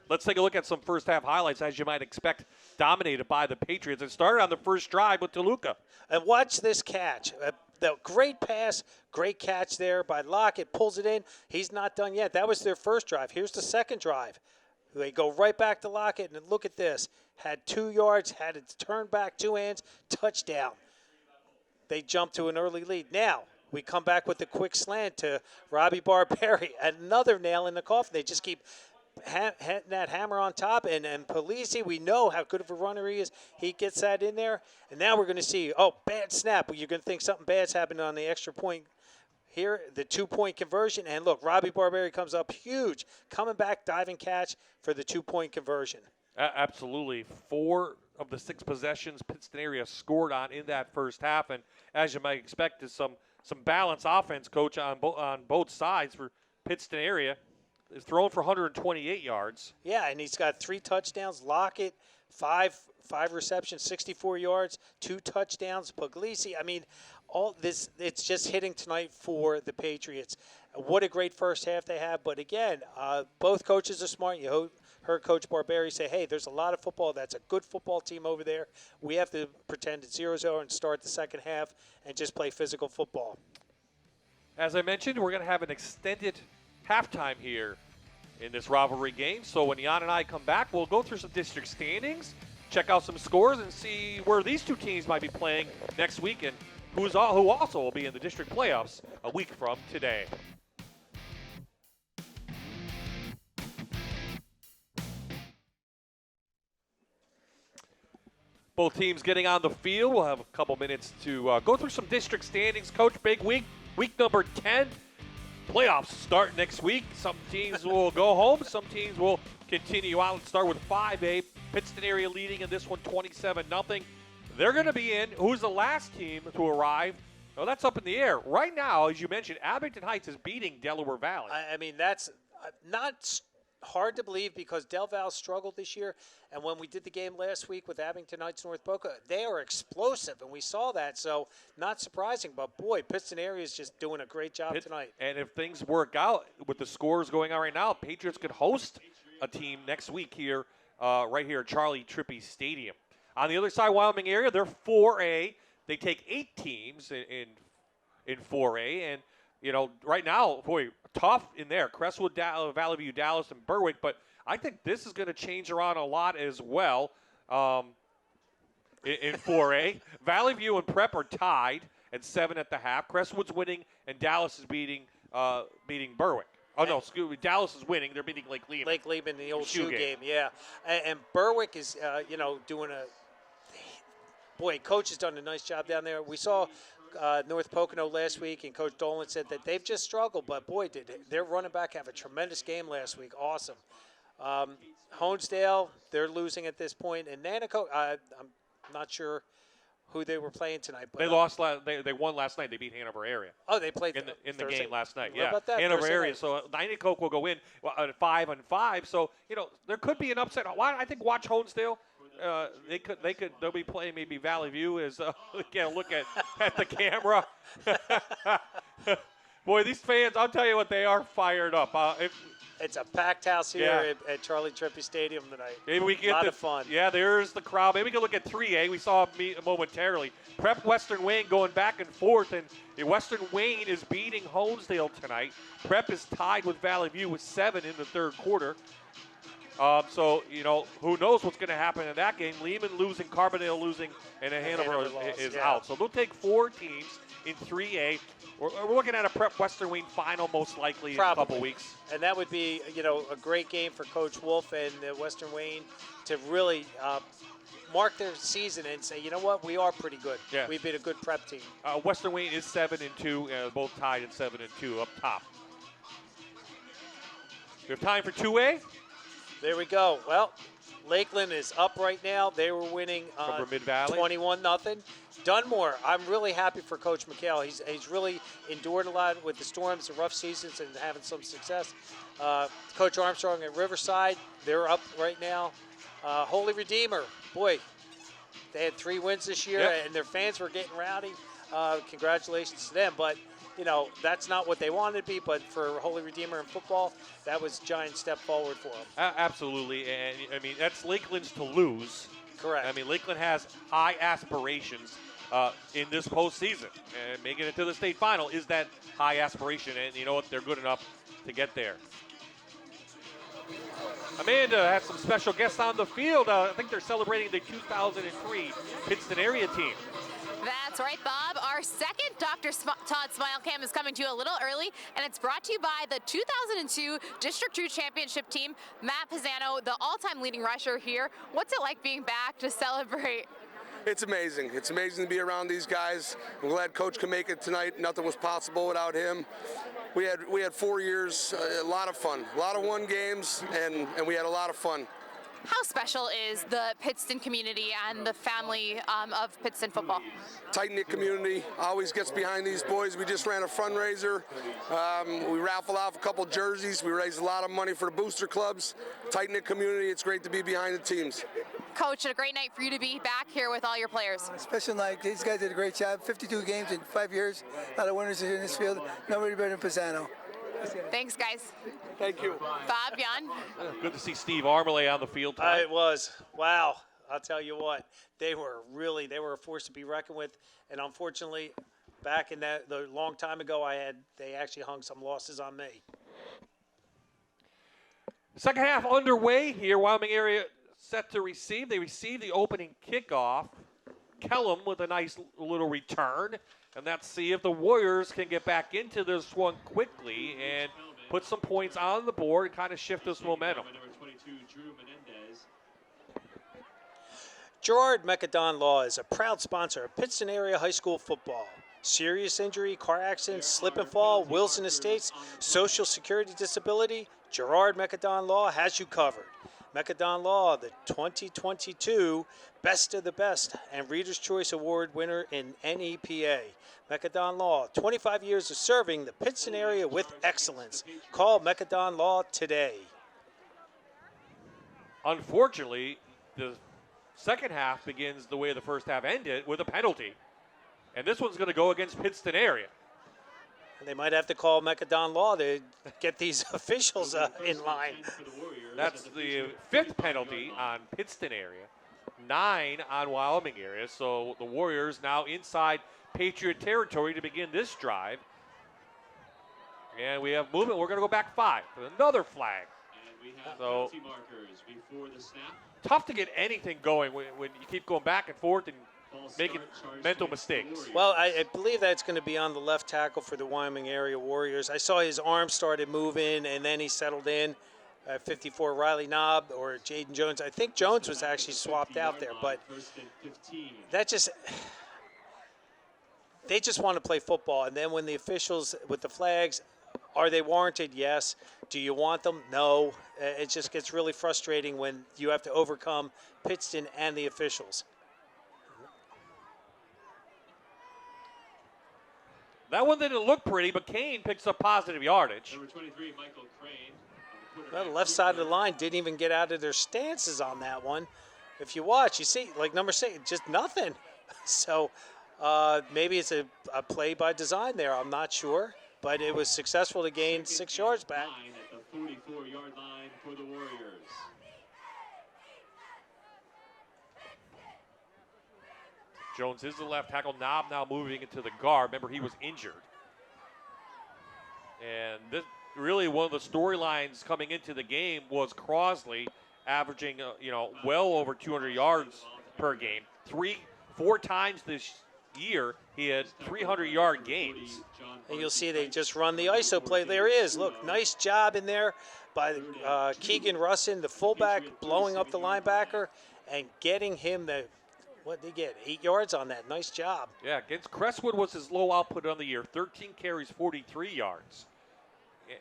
Let's take a look at some first-half highlights, as you might expect, dominated by the Patriots. It started on the first drive with Toluca. And watch this catch. The great pass, great catch there by Lockett, pulls it in. He's not done yet. That was their first drive. Here's the second drive. They go right back to Lockett, and look at this. Had 2 yards, had it turned back 2 hands, touchdown. They jumped to an early lead. Now, we come back with a quick slant to Robbie Barberi. Another nail in the coffin. They just keep hitting that hammer on top. And Polisi, we know how good of a runner he is. He gets that in there. And now we're going to see, bad snap. You're going to think something bad's happened on the extra point here, the 2-point conversion. And look, Robbie Barberi comes up huge. Coming back, diving catch for the 2-point conversion. Absolutely. 4 of the 6 possessions Pittston Area scored on in that first half. And as you might expect, is some balanced offense, Coach, on both sides for Pittston Area. Is thrown for 128 yards. Yeah, and he's got 3 touchdowns. Lockett, 5 receptions, 64 yards, 2 touchdowns. Puglisi, I mean, all this, it's just hitting tonight for the Patriots. What a great first half they have. But again, both coaches are smart. You heard Coach Barberi say, hey, there's a lot of football. That's a good football team over there. We have to pretend it's 0-0 and start the second half and just play physical football. As I mentioned, we're going to have an extended halftime here in this rivalry game. So when Jan and I come back, we'll go through some district standings, check out some scores, and see where these two teams might be playing next week and who also will be in the district playoffs a week from today. Both teams getting on the field. We'll have a couple minutes to go through some district standings. Coach, big week number 10. Playoffs start next week. Some teams will go home. Some teams will continue out. Let's start with 5A. Pittston area leading in this one 27-0. They're going to be in. Who's the last team to arrive? Well, that's up in the air. Right now, as you mentioned, Abington Heights is beating Delaware Valley. I mean, that's not hard to believe because Del Val struggled this year. And when we did the game last week with Abington Heights North Boca, they are explosive, and we saw that. So not surprising, but boy, Pittston area is just doing a great job tonight. And if things work out with the scores going on right now, Patriots could host a team next week here, right here at Charlie Trippey Stadium. On the other side, Wyoming area, they're 4A. They take 8 teams in 4A, and right now, boy, tough in there. Crestwood, Valley View, Dallas, and Berwick. But I think this is going to change around a lot as well in 4A. Valley View and Prep are tied at 7 at the half. Crestwood's winning, and Dallas is beating Berwick. Oh, no, excuse me. Dallas is winning. They're beating Lake Lehman. Lake Lehman in the old shoe game, yeah. And Berwick is, doing a – boy, Coach has done a nice job down there. We saw – North Pocono last week, and Coach Dolan said that they've just struggled, but boy, did their running back have a tremendous game last week. Awesome. Honesdale, they're losing at this point, and Nanaco, I'm not sure who they were playing tonight. But they lost. They won last night. They beat Hanover area. Oh, they played in the game last night. What Yeah, about that? Hanover Thursday area. night? So Nanaco will go in at 5-5. So there could be an upset. I think watch Honesdale. They'll be playing maybe Valley View as again look at the camera. Boy, these fans, I'll tell you what, they are fired up. It's a packed house here at Charlie Trippey Stadium tonight. Maybe we can a lot get of fun. Yeah, there's the crowd. Maybe we can look at 3A. We saw it momentarily. Prep Western Wayne going back and forth, and Western Wayne is beating Honesdale tonight. Prep is tied with Valley View with 7 in the third quarter. So, who knows what's going to happen in that game. Lehman losing, Carbondale losing, and Hanover is out. So they'll take 4 teams in 3A. We're looking at a Prep Western Wayne final most likely in a couple weeks. And that would be, a great game for Coach Wolf and Western Wayne to really mark their season and say, you know what, we are pretty good. Yeah. We've been a good prep team. Western Wayne is 7-2, both tied at 7-2 up top. We have time for 2A. There we go. Well, Lakeland is up right now. They were winning From Mid-Valley. 21-0. Dunmore, I'm really happy for Coach McHale. He's really endured a lot with the Storms, the rough seasons, and having some success. Coach Armstrong at Riverside, they're up right now. Holy Redeemer, boy, they had 3 wins this year, and their fans were getting rowdy. Congratulations to them. But that's not what they wanted to be, but for Holy Redeemer in football, that was a giant step forward for them. Absolutely, and that's Lakeland's to lose. Correct. Lakeland has high aspirations in this postseason, and making it to the state final is that high aspiration, and you know what? They're good enough to get there. Amanda has some special guests on the field. I think they're celebrating the 2003 Pittston area team. That's right, Bob. Our second Dr. Todd Smile Cam is coming to you a little early, and it's brought to you by the 2002 District 2 Championship team. Matt Pisano, the all-time leading rusher here. What's it like being back to celebrate? It's amazing. It's amazing to be around these guys. I'm glad Coach can make it tonight. Nothing was possible without him. We had 4 years, a lot of fun, a lot of won games, and we had a lot of fun. How special is the Pittston community and the family of Pittston football? Tight-knit community, always gets behind these boys. We just ran a fundraiser. We raffled off a couple jerseys. We raised a lot of money for the booster clubs. Tight-knit community, it's great to be behind the teams. Coach, a great night for you to be back here with all your players. Special night. These guys did a great job. 52 games in 5 years. A lot of winners in this field. Nobody better than Pisano. Thanks, guys. Thank you. Bob, Jan. Good to see Steve Armalay on the field tonight. It was. Wow. I'll tell you what. They were a force to be reckoned with. And unfortunately, back in the long time ago, they actually hung some losses on me. Second half underway here. Wyoming area set to receive. They receive the opening kickoff. Kellum with a nice little return. And let's see if the Warriors can get back into this one quickly and put some points on the board and kind of shift this momentum. Gerard Mecadon Law is a proud sponsor of Pittston area high school football. Serious injury, car accident, slip and fall, wills and estates, social security disability, Gerard Mecadon Law has you covered. Mecadon Law, the 2022 Best of the Best and Reader's Choice Award winner in NEPA. Mecadon Law, 25 years of serving the Pittston area with excellence. Call Mecadon Law today. Unfortunately, the second half begins the way the first half ended, with a penalty. And this one's going to go against Pittston area. And they might have to call Mecadon Law to get these officials in line. That's the 5th penalty on Pittston area, 9 on Wyoming area. So the Warriors now inside Patriot territory to begin this drive. And we have movement. We're going to go back 5 with another flag. So tough to get anything going when you keep going back and forth and making mental mistakes. Well, I believe that's going to be on the left tackle for the Wyoming area Warriors. I saw his arm started moving, and then he settled in. 54, Riley Knobb or Jaden Jones. I think Jones was actually swapped out there, but they just want to play football. And then when the officials with the flags, are they warranted? Yes. Do you want them? No. It just gets really frustrating when you have to overcome Pittston and the officials. That one didn't look pretty, but Kane picks up positive yardage. Number 23, Michael Crane. Well, the left side of the line didn't even get out of their stances on that one. If you watch, you see, like number 6, just nothing. So maybe it's a play by design there. I'm not sure. But it was successful to gain 6 yards back. At the 44-yard line for the Warriors. Jones is the left tackle. Knob now moving into the guard. Remember, he was injured. And this really one of the storylines coming into the game was Crosley averaging, well over 200 yards per game. 4 times this year he had 300-yard games. And you'll see they just run the ISO play. There he is. Look, nice job in there by Keegan Russin, the fullback, blowing up the linebacker and getting him the, what did he get, 8 yards on that. Nice job. Yeah, against Crestwood was his low output on the year, 13 carries, 43 yards.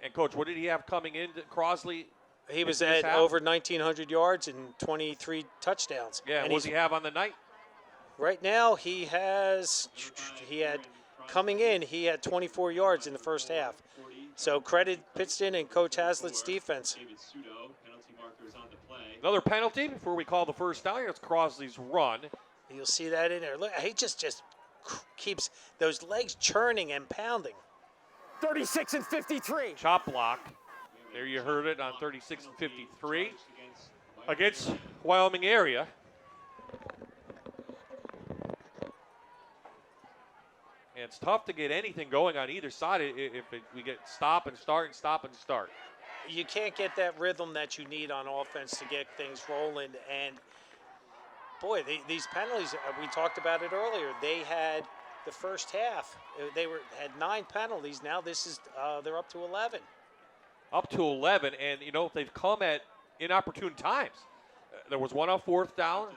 And, Coach, what did he have coming in, Crosley? He was at over 1,900 yards and 23 touchdowns. Yeah, and what does he have on the night? Right now, he had coming in, he had 24 yards in the first half. So credit Pittston and Coach Haslett's defense. Another penalty before we call the first down. It's Crosley's run. You'll see that in there. Look, he just keeps those legs churning and pounding. 36 and 53. Chop block. There you heard it on 36 and 53 against Wyoming area. And it's tough to get anything going on either side if we get stop and start and stop and start. You can't get that rhythm that you need on offense to get things rolling. And, boy, these penalties, we talked about it earlier. They had the first half. They had 9 penalties. Now this is they're up to 11. Up to 11, and, they've come at inopportune times. There was one on 4th down.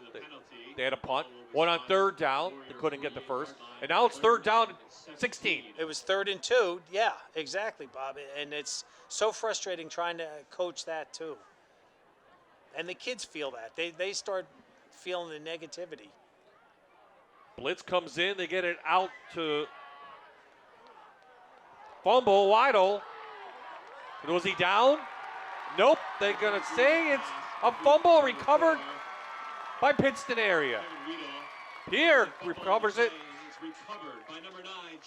They had a punt. One on 3rd down. They couldn't get the first. And now it's 3rd down and 16. It was 3rd and 2. Yeah, exactly, Bob. And it's so frustrating trying to coach that, too. And the kids feel that. They start feeling the negativity. Blitz comes in. They get it out to fumble. Waddle. Was he down? Nope. They're going to say it's a fumble recovered by Pittston area. Here recovers it.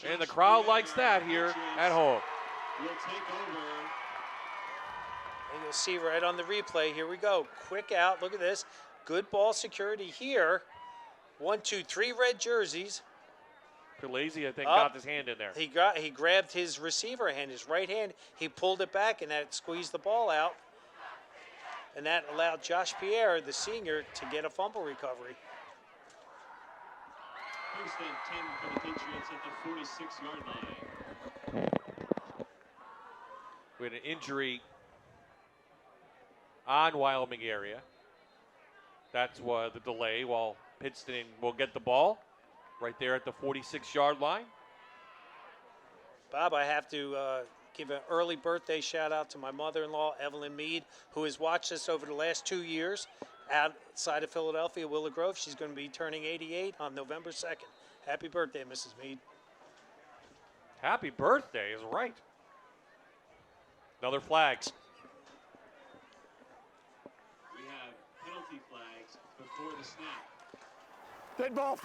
And the crowd likes that here at home. And you'll see right on the replay, here we go. Quick out, look at this. Good ball security here. 1, 2, 3 red jerseys. Lazy, I think, got his hand in there. He grabbed his receiver hand, his right hand. He pulled it back, and that squeezed the ball out. And that allowed Josh Pierre, the senior, to get a fumble recovery. First and 10 for the Patriots at the 46-yard line. We had an injury on Wyoming area. That's why the delay while Pittston will get the ball right there at the 46-yard line. Bob, I have to give an early birthday shout out to my mother-in-law, Evelyn Mead, who has watched us over the last 2 years outside of Philadelphia, Willow Grove. She's going to be turning 88 on November 2nd. Happy birthday, Mrs. Mead. Happy birthday is right. Another flags. We have penalty flags before the snap. Dead ball.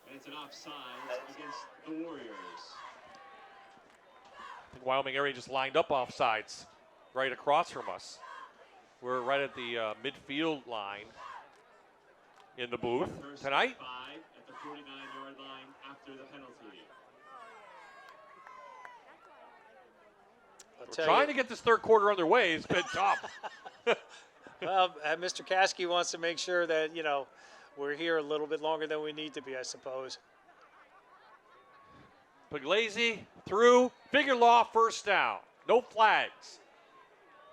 And it's an offside against the Warriors. I think Wyoming area just lined up offsides right across from us. We're right at the midfield line in the booth tonight. 5 at the 49-yard line after the penalty. We're trying to get this third quarter underway. It's been tough. Well, Mr. Caskey wants to make sure that, you know, we're here a little bit longer than we need to be, I suppose. Puglisi through. Figure law, first down. No flags.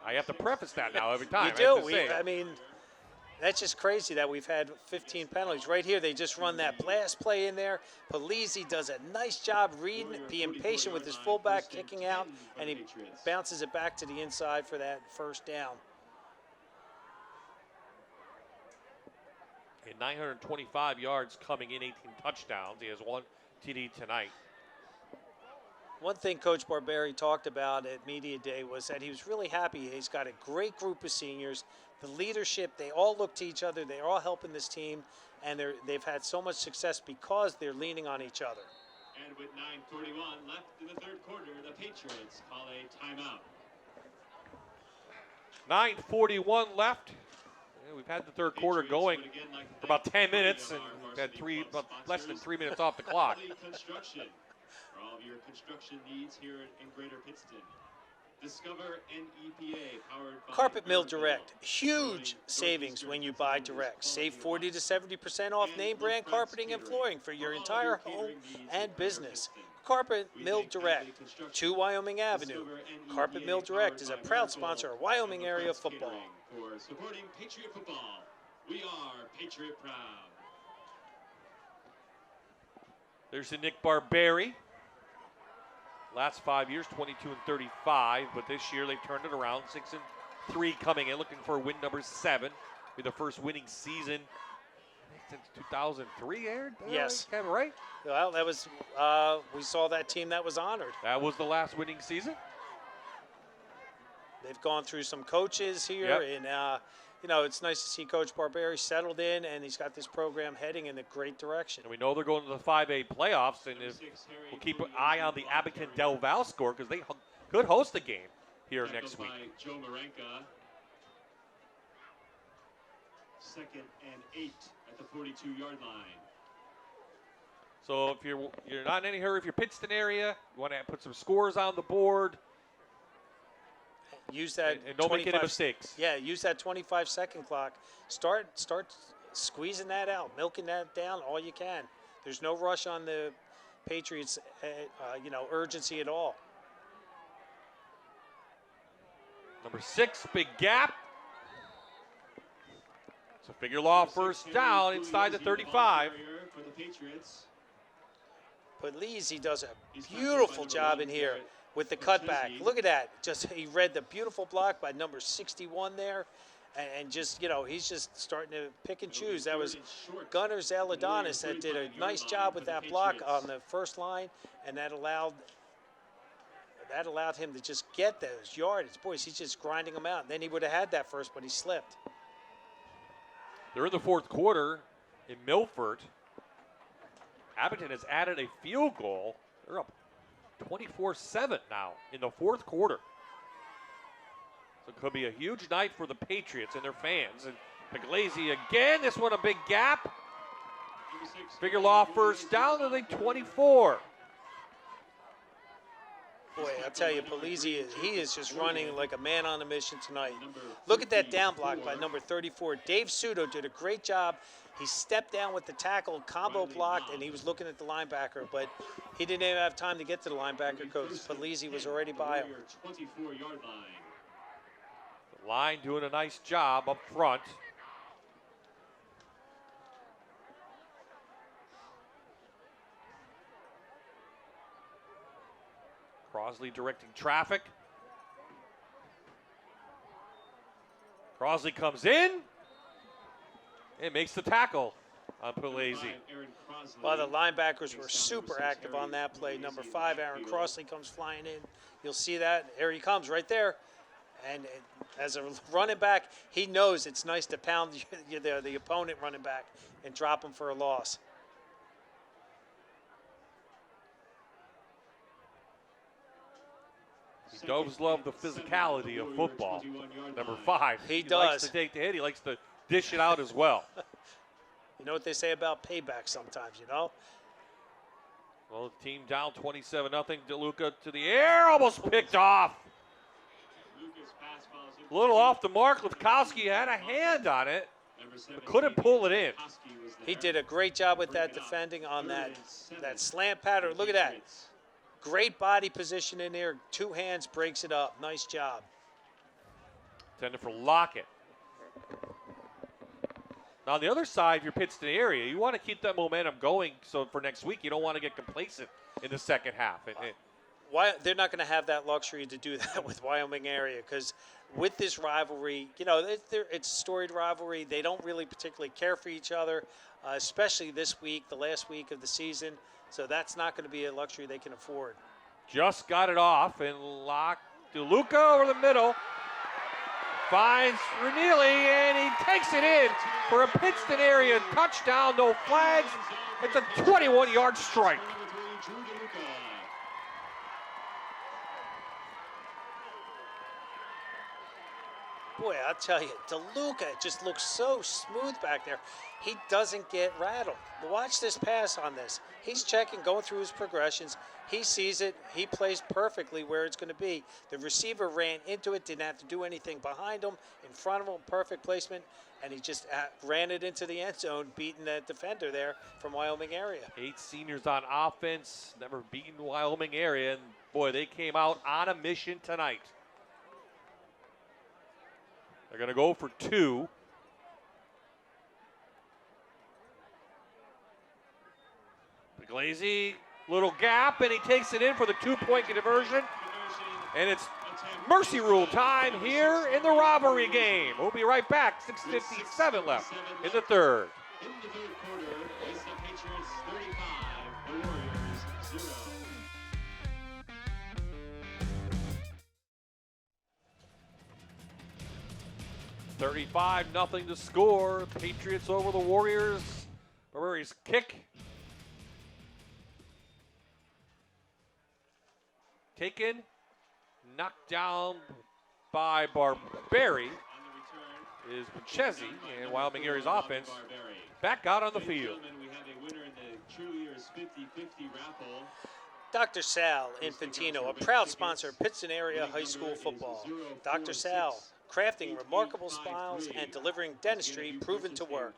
I have to preface that now every time. I mean, that's just crazy that we've had 15 penalties. Right here, they just run that blast play in there. Puglisi does a nice job reading, being patient with his fullback, kicking out, and he bounces it back to the inside for that first down. And 925 yards coming in, 18 touchdowns. He has 1 TD tonight. One thing Coach Barberi talked about at Media Day was that he was really happy. He's got a great group of seniors. The leadership, they all look to each other. They're all helping this team, and they've had so much success because they're leaning on each other. And with 9:41 left in the third quarter, the Patriots call a timeout. 9:41 left. Yeah, we've had the third quarter going for about 10 minutes, and we've had less than 3 minutes off the clock. Construction. For all of your construction needs here in Greater Pittston. Discover an EPA powered by Carpet Mill Direct. Huge savings when you buy direct. Save 40 to 70% off name brand carpeting and flooring for your entire home and business. Carpet Mill Direct, 2 Wyoming Avenue. Carpet Mill Direct is a proud sponsor of Wyoming area football. For supporting Patriot football, we are Patriot proud. There's the Nick Barberi. Last 5 years, 22 and 35, but this year they've turned it around. 6-3 coming in, looking for win number 7. Be the first winning season since 2003, Aaron? Yes. Kind of right? Well, that was, we saw that team that was honored. That was the last winning season. They've gone through some coaches here, Yep. and you know, it's nice to see Coach Barberi settled in, and he's got this program heading in a great direction. And we know they're going to the 5A playoffs, and we'll keep an eye on the Abington Del Val score because they could host a game here next week. Joe Marenka. 2nd and 8 at the 42-yard line. So if you're not in any hurry, if you're Pittston area, you want to put some scores on the board. Use that and don't make any mistakes. Yeah, use that 25-second clock. Start squeezing that out, milking that down all you can. There's no rush on the Patriots, urgency at all. Number 6, big gap. So figure law first down inside the 35. For the Patriots. Puglisi does a beautiful job in here with the cutback. Look at that. He read the beautiful block by number 61 there. And just, he's just starting to pick and choose. That was Gunnar Zaladonis that did a nice job with that block on the first line, and that allowed him to just get those yardage. Boys, he's just grinding them out. And then he would have had that first, but he slipped. They're in the fourth quarter in Milford. Abington has added a field goal. They're up 24-7 now in the fourth quarter. So it could be a huge night for the Patriots and their fans. And Puglisi again, this one a big gap. Figure law first down to the 24. Boy, I'll tell you, Puglisi, he is just running like a man on a mission tonight. Look at that down block by number 34. Dave Sudo did a great job. He stepped down with the tackle, combo blocked, and he was looking at the linebacker, but he didn't even have time to get to the linebacker because Puglisi was already by him. 24-yard line. The line doing a nice job up front. Crosley directing traffic. Crosley comes in and makes the tackle on Palese. Well, the linebackers were super active on that play. Number 5, Aaron Crossley, comes flying in. You'll see that. There he comes right there. And as a running back, he knows it's nice to pound the opponent running back and drop him for a loss. He does love the physicality of football. Number 5. He likes does. to take the hit. He likes to dish it out as well. You know what they say about payback sometimes, you know? Well, the team down 27-0. DeLuca to the air, almost picked off. A little off the mark. Lefkowski had a hand on it, but couldn't pull it in. He did a great job with that defending on that slant pattern. Look at that. Great body position in there. 2 hands, breaks it up. Nice job. Intended for Lockett. Now, on the other side, your Pittston area, you want to keep that momentum going. So for next week, you don't want to get complacent in the second half. Why they're not going to have that luxury to do that with Wyoming area, because with this rivalry, you know, it's a storied rivalry. They don't really particularly care for each other, especially this week, the last week of the season. So that's not going to be a luxury they can afford. Just got it off and locked DeLuca over the middle. Finds Reneely, and he takes it in for a Pittston area touchdown. No flags. It's a 21-yard strike. Boy, I'll tell you, DeLuca just looks so smooth back there. He doesn't get rattled. Watch this pass on this. He's checking, going through his progressions. He sees it. He plays perfectly where it's going to be. The receiver ran into it, didn't have to do anything behind him, in front of him, perfect placement, and he just ran it into the end zone, beating that defender there from Wyoming area. 8 seniors on offense, never beaten Wyoming area, and boy, they came out on a mission tonight. They're going to go for 2. Glazy, little gap, and he takes it in for the 2-point conversion. And it's mercy rule time here in the rivalry game. We'll be right back. 6:57 left in the third. In the third quarter, it's the Patriots 35, the Warriors 0. $35-0 to score. Patriots over the Warriors. Barberry's kick. Taken, knocked down by Barberi is Pachesi, and Wyoming area's offense back out on the field. We have a winner in the Cheerleaders 50-50 raffle. Dr. Sal Infantino, a proud sponsor of Pittston area high school football. Dr. Sal, crafting remarkable smiles and delivering dentistry proven to work.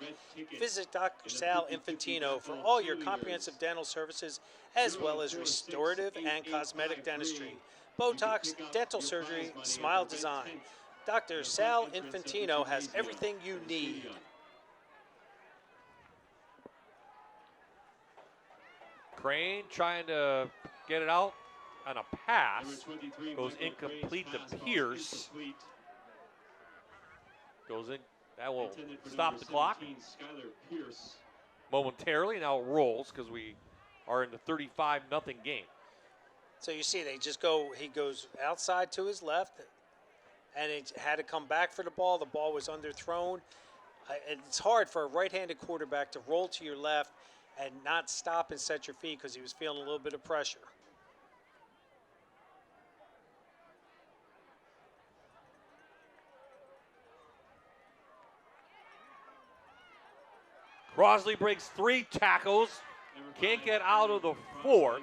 Visit Dr. Sal Infantino for all your comprehensive dental services as well as restorative and cosmetic dentistry, Botox, dental surgery, smile design. Dr. Sal Infantino has everything you need. Crane trying to get it out on a pass. Goes incomplete to Pierce. Goes in. That will stop the clock momentarily. Now it rolls because we are in the 35-0 game. So you see, he goes outside to his left, and it had to come back for the ball. The ball was underthrown. It's hard for a right-handed quarterback to roll to your left and not stop and set your feet because he was feeling a little bit of pressure. Crosley breaks 3 tackles. Can't get out of the 4th.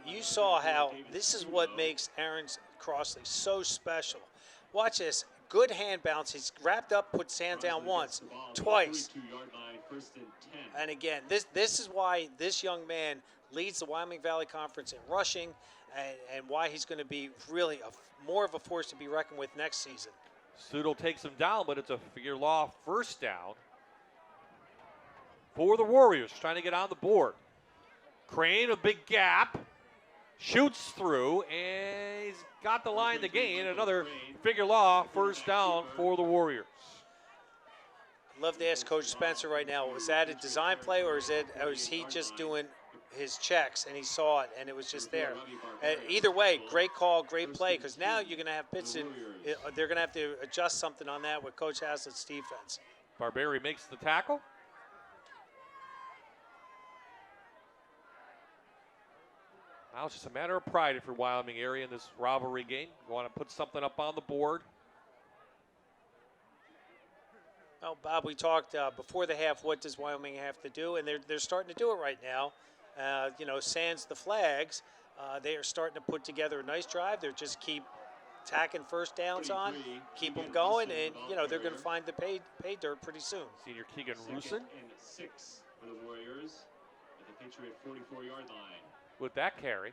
You saw how this is what makes Aaron Crossley so special. Watch this. Good hand bounce. He's wrapped up, puts hands down once, twice. And again, this is why this young man leads the Wyoming Valley Conference in rushing and why he's going to be really more of a force to be reckoned with next season. Sudol takes him down, but it's a figure law first down for the Warriors, trying to get on the board. Crane, a big gap. Shoots through, and he's got the line to gain. Another figure law first down for the Warriors. I'd love to ask Coach Spencer right now, was that a design play or is he just doing his checks and he saw it and it was just there? Either way, great call, great play, because now you're going to have Pittston, they're going to have to adjust something on that with Coach Haslett's defense. Barberi makes the tackle. Now it's just a matter of pride if you're Wyoming area in this rivalry game. You want to put something up on the board. Oh, Bob, we talked before the half, what does Wyoming have to do? And they're starting to do it right now. Sans the flags, they are starting to put together a nice drive. They're just keep tacking first downs on, keep them going, and, they're going to find the pay dirt pretty soon. Senior Keegan Rusin. 6 for the Warriors at the Patriot 44-yard line. With that carry.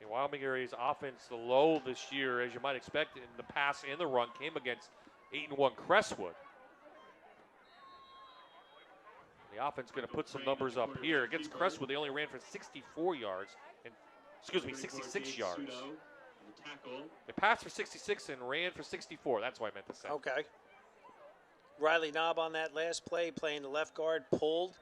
The Wyoming area's offense, the low this year, as you might expect, in the pass and the run, came against 8-1 Crestwood. The offense going to put some numbers up here. Against Crestwood, they only ran for 64 yards. 66 yards. They passed for 66 and ran for 64. That's what I meant to say. Okay. Riley Knobb on that last play, playing the left guard, pulled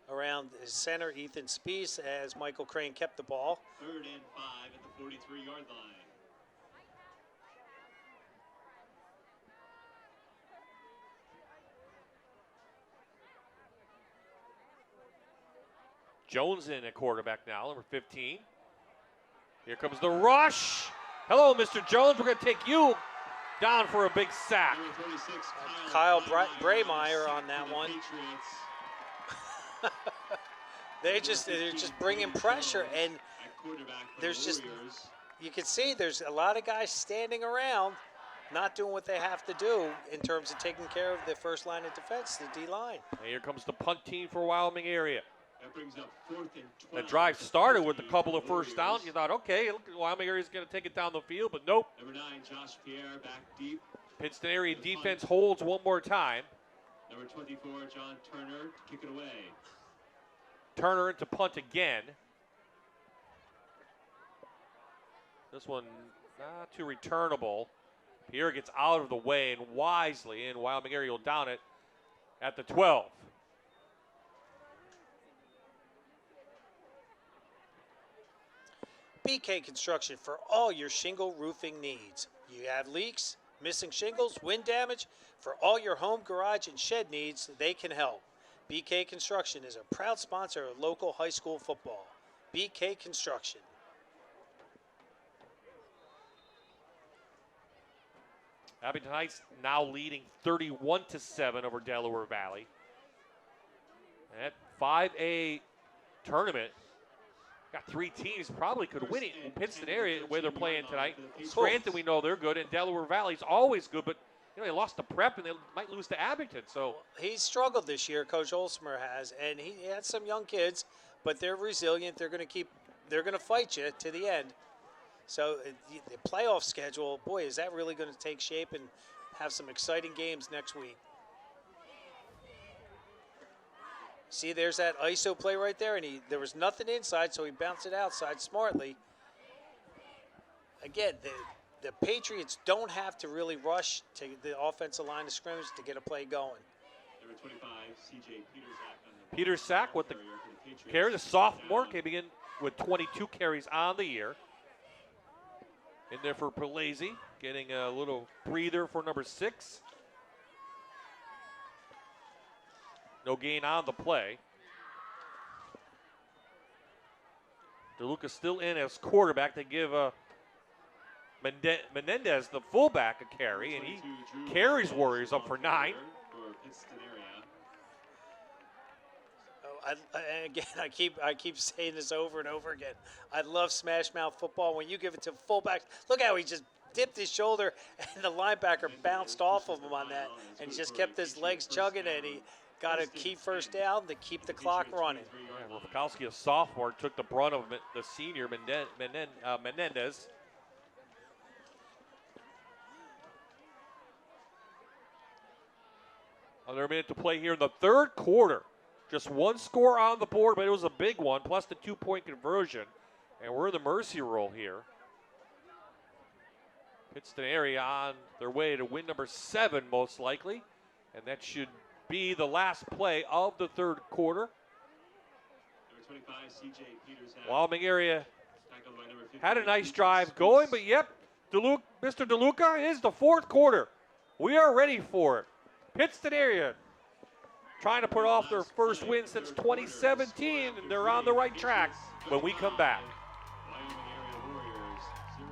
around his center, Ethan Spees, as Michael Crane kept the ball. 3rd and 5 at the 43-yard line. Jones in at quarterback now, number 15. Here comes the rush. Hello, Mr. Jones. We're going to take you down for a big sack. Kyle Braymeyer on that one. they're just bringing pressure, and there's just, you can see there's a lot of guys standing around not doing what they have to do in terms of taking care of the first line of defense, the D-line. And here comes the punt team for Wyoming area. That brings up 4th and 12. The drive started with a couple of first downs. You thought, okay, Wyoming area is going to take it down the field, but nope. Number 9, Josh Pierre, back deep. Pittston area defense holds one more time. Number 24, John Turner, to kick it away. Turner into punt again. This one not too returnable. Pierre gets out of the way and wisely, and Wyoming area will down it at the 12. BK Construction for all your shingle roofing needs. You have leaks, missing shingles, wind damage. For all your home, garage, and shed needs, they can help. BK Construction is a proud sponsor of local high school football. BK Construction. Abington Heights now leading 31-7 over Delaware Valley. That 5A tournament got 3 teams probably could win it in Pittston area the way they're playing tonight. Scranton, we know they're good, and Delaware Valley's always good, but they lost to Prep and they might lose to Abington. So he's struggled this year, Coach Olsmer has, and he had some young kids, but they're resilient. They're going to fight you to the end. So the playoff schedule, boy, is that really going to take shape and have some exciting games next week. See, there's that ISO play right there, and there was nothing inside, so he bounced it outside smartly. Again, the Patriots don't have to really rush to the offensive line of scrimmage to get a play going. Number 25, C.J. Peter Sack with the carry. The sophomore came in with 22 carries on the year. In there for Palese, getting a little breather for number 6. No gain on the play. DeLuca still in as quarterback. They give Menendez, the fullback, a carry, and he carries Warriors up for 9. I keep saying this over and over again. I love smash mouth football. When you give it to fullbacks, look how he just dipped his shoulder, and the linebacker bounced off of him on that, and just kept his legs chugging, and he got a key first down to keep the clock running. Yeah, Rafkowski, a sophomore, took the brunt of the senior Menendez. Another minute to play here in the third quarter. Just one score on the board, but it was a big one, plus the 2-point conversion. And we're in the mercy roll here. Pittston area on their way to win number 7, most likely. And that should be the last play of the third quarter. Number 25, CJ Peters out. Wyoming area Tackled by number 15, had a nice Lucas drive Spence. going, but yep, Mr. DeLuca is the fourth quarter. We are ready for it. Pittston area trying to put off their first win since 2017, and they're on the right track when we come back. Wyoming area Warriors 0.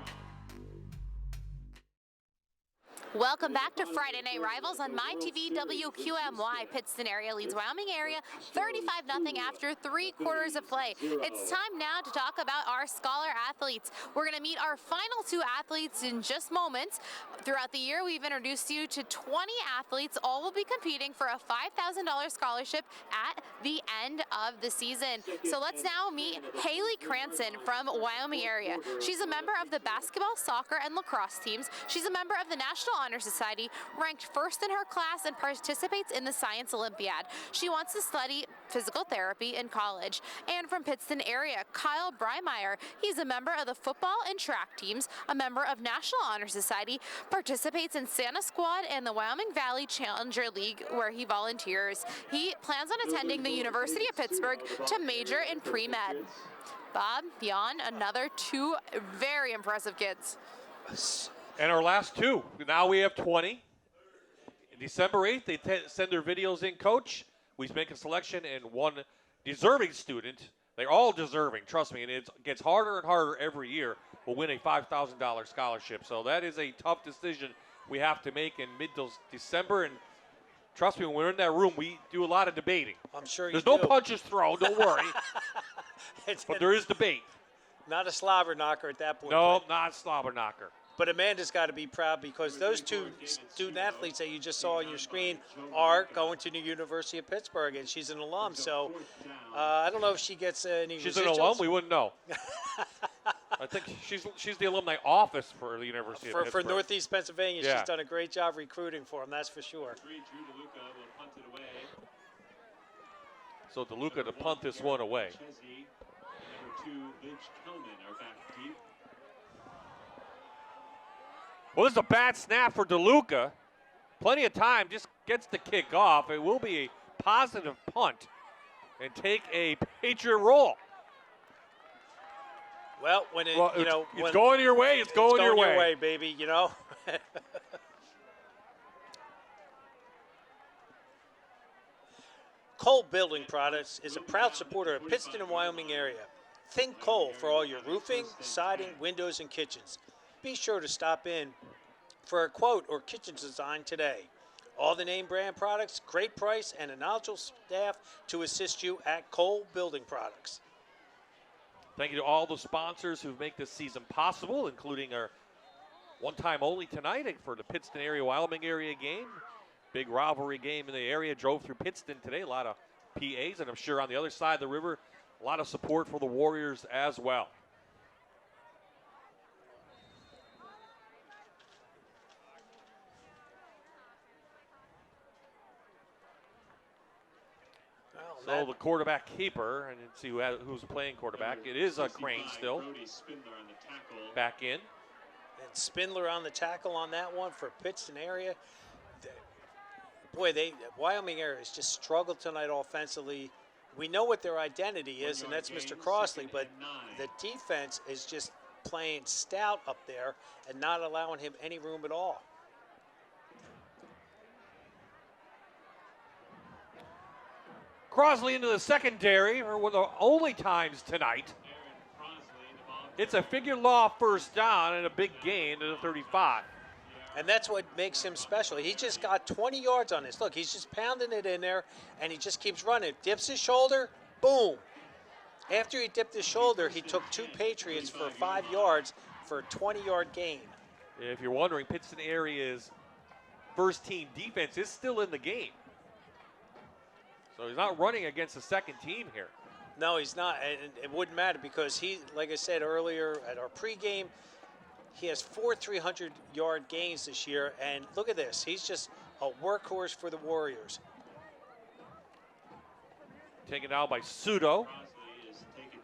Welcome back to Friday Night Rivals on My TV WQMY. Pittston area leads Wyoming area 35-0 after 3 quarters of play. It's time now to talk about our scholar athletes. We're going to meet our final 2 athletes in just moments. Throughout the year, we've introduced you to 20 athletes. All will be competing for a $5,000 scholarship at the end of the season. So let's now meet Haley Cranston from Wyoming area. She's a member of the basketball, soccer, and lacrosse teams. She's a member of the National Honor Society, ranked first in her class, and participates in the Science Olympiad. She wants to study physical therapy in college. And from Pittston area, Kyle Breimeyer. He's a member of the football and track teams, a member of National Honor Society, participates in Santa Squad and the Wyoming Valley Challenger League, where he volunteers. He plans on attending the University of Pittsburgh to major in pre-med. Bob, Jan, another 2 very impressive kids. And our last 2. Now we have 20. December 8th, they send their videos in, Coach. We make a selection, and one deserving student, they're all deserving, trust me, and it gets harder and harder every year, will win a $5,000 scholarship. So that is a tough decision we have to make in mid-December. And trust me, when we're in that room, we do a lot of debating. I'm sure There's you no do. punches thrown, don't worry. But there is debate. Not a slobber knocker at that point. No, not a slobber knocker. But Amanda's got to be proud because those 2 student athletes that you just saw on your screen are going to the University of Pittsburgh, and she's an alum. So I don't know if she gets any She's residuals. an alum? We wouldn't know. I think she's the alumni office for the University of Pittsburgh. For Northeast Pennsylvania, Yeah. she's done a great job recruiting for them, that's for sure. Drew DeLuca will punt it away. So DeLuca to punt this one away. Chesney, number 2, Lidge Kelman are back deep. Well, this is a bad snap for DeLuca. Plenty of time, just gets the kick off. It will be a positive punt and take a Patriot roll. Well, when it, you know, it's when going your way. It's going your way, baby. You know. Cole Building Products is a proud supporter of Pittston and Wyoming area. Think Cole for all your roofing, siding, windows, and kitchens. Be sure to stop in for a quote or kitchen design today. All the name brand products, great price, and a knowledgeable staff to assist you at Cole Building Products. Thank you to all the sponsors who make this season possible, including our one-time only tonight for the Pittston area, Wyoming area game. Big rivalry game in the area. Drove through Pittston today. A lot of PAs, and I'm sure on the other side of the river, a lot of support for the Warriors as well. So the quarterback keeper, and let's see who's playing quarterback. It is a Crane still. Back in. And Spindler on the tackle on that one for Pittston area. Boy, Wyoming area has just struggled tonight offensively. We know what their identity is, and that's Mr. Crossley, but the defense is just playing stout up there and not allowing him any room at all. Crossley into the secondary for one of the only times tonight. It's a figure law first down and a big gain to the 35. And that's what makes him special. He just got 20 yards on this. Look, he's just pounding it in there, and he just keeps running. Dips his shoulder, boom. After he dipped his shoulder, he took 2 Patriots for 5 yards for a 20-yard gain. If you're wondering, Pittston area's first team defense is still in the game. So he's not running against the second team here. No, he's not, and it wouldn't matter because he, like I said earlier at our pregame, he has 4 300-yard gains this year, and look at this. He's just a workhorse for the Warriors. Taken down by Sudo.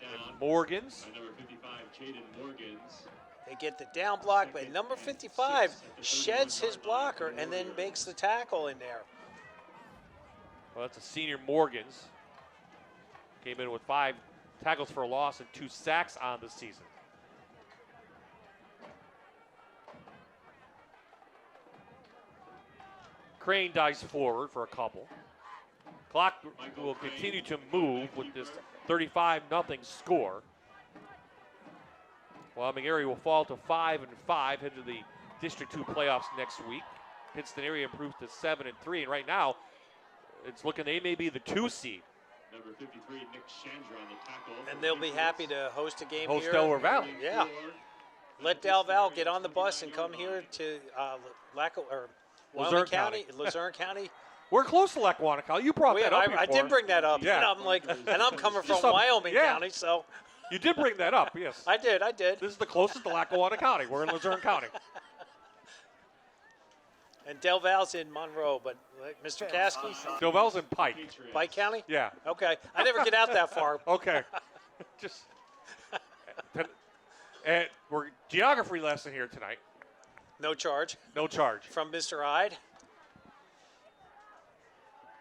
And Morgans. Number 55, Jaden Morgans. They get the down block, but number 55 sheds his blocker and then makes the tackle in there. Well, that's a senior Morgans. Came in with 5 tackles for a loss and 2 sacks on the season. Crane dives forward for a couple. Clock will continue to move with this 35-0 score. Wyoming area will fall to 5-5, head to the District 2 playoffs next week. Pittston area improves to 7-3, and right now it's looking they may be the 2 seed. Number 53, Nick Chandra on the tackle. And they'll be happy to host a game Host here. Delaware Valley. Yeah. Let Del Val get on the bus and come here to Wyoming County, Luzerne County. We're close to Lackawanna. You brought that up before. I did bring that up. Yeah. And I'm like, and I'm coming from Wyoming County, so. You did bring that up, yes. I did. This is the closest to Lackawanna County. We're in Luzerne County. And Del Val's in Monroe, but Mr. Caskey? Del Val's in Pike. Pike County? Yeah. Okay. I never get out that far. Okay. Just. And we're geography lesson here tonight. No charge. No charge. From Mr. Hyde.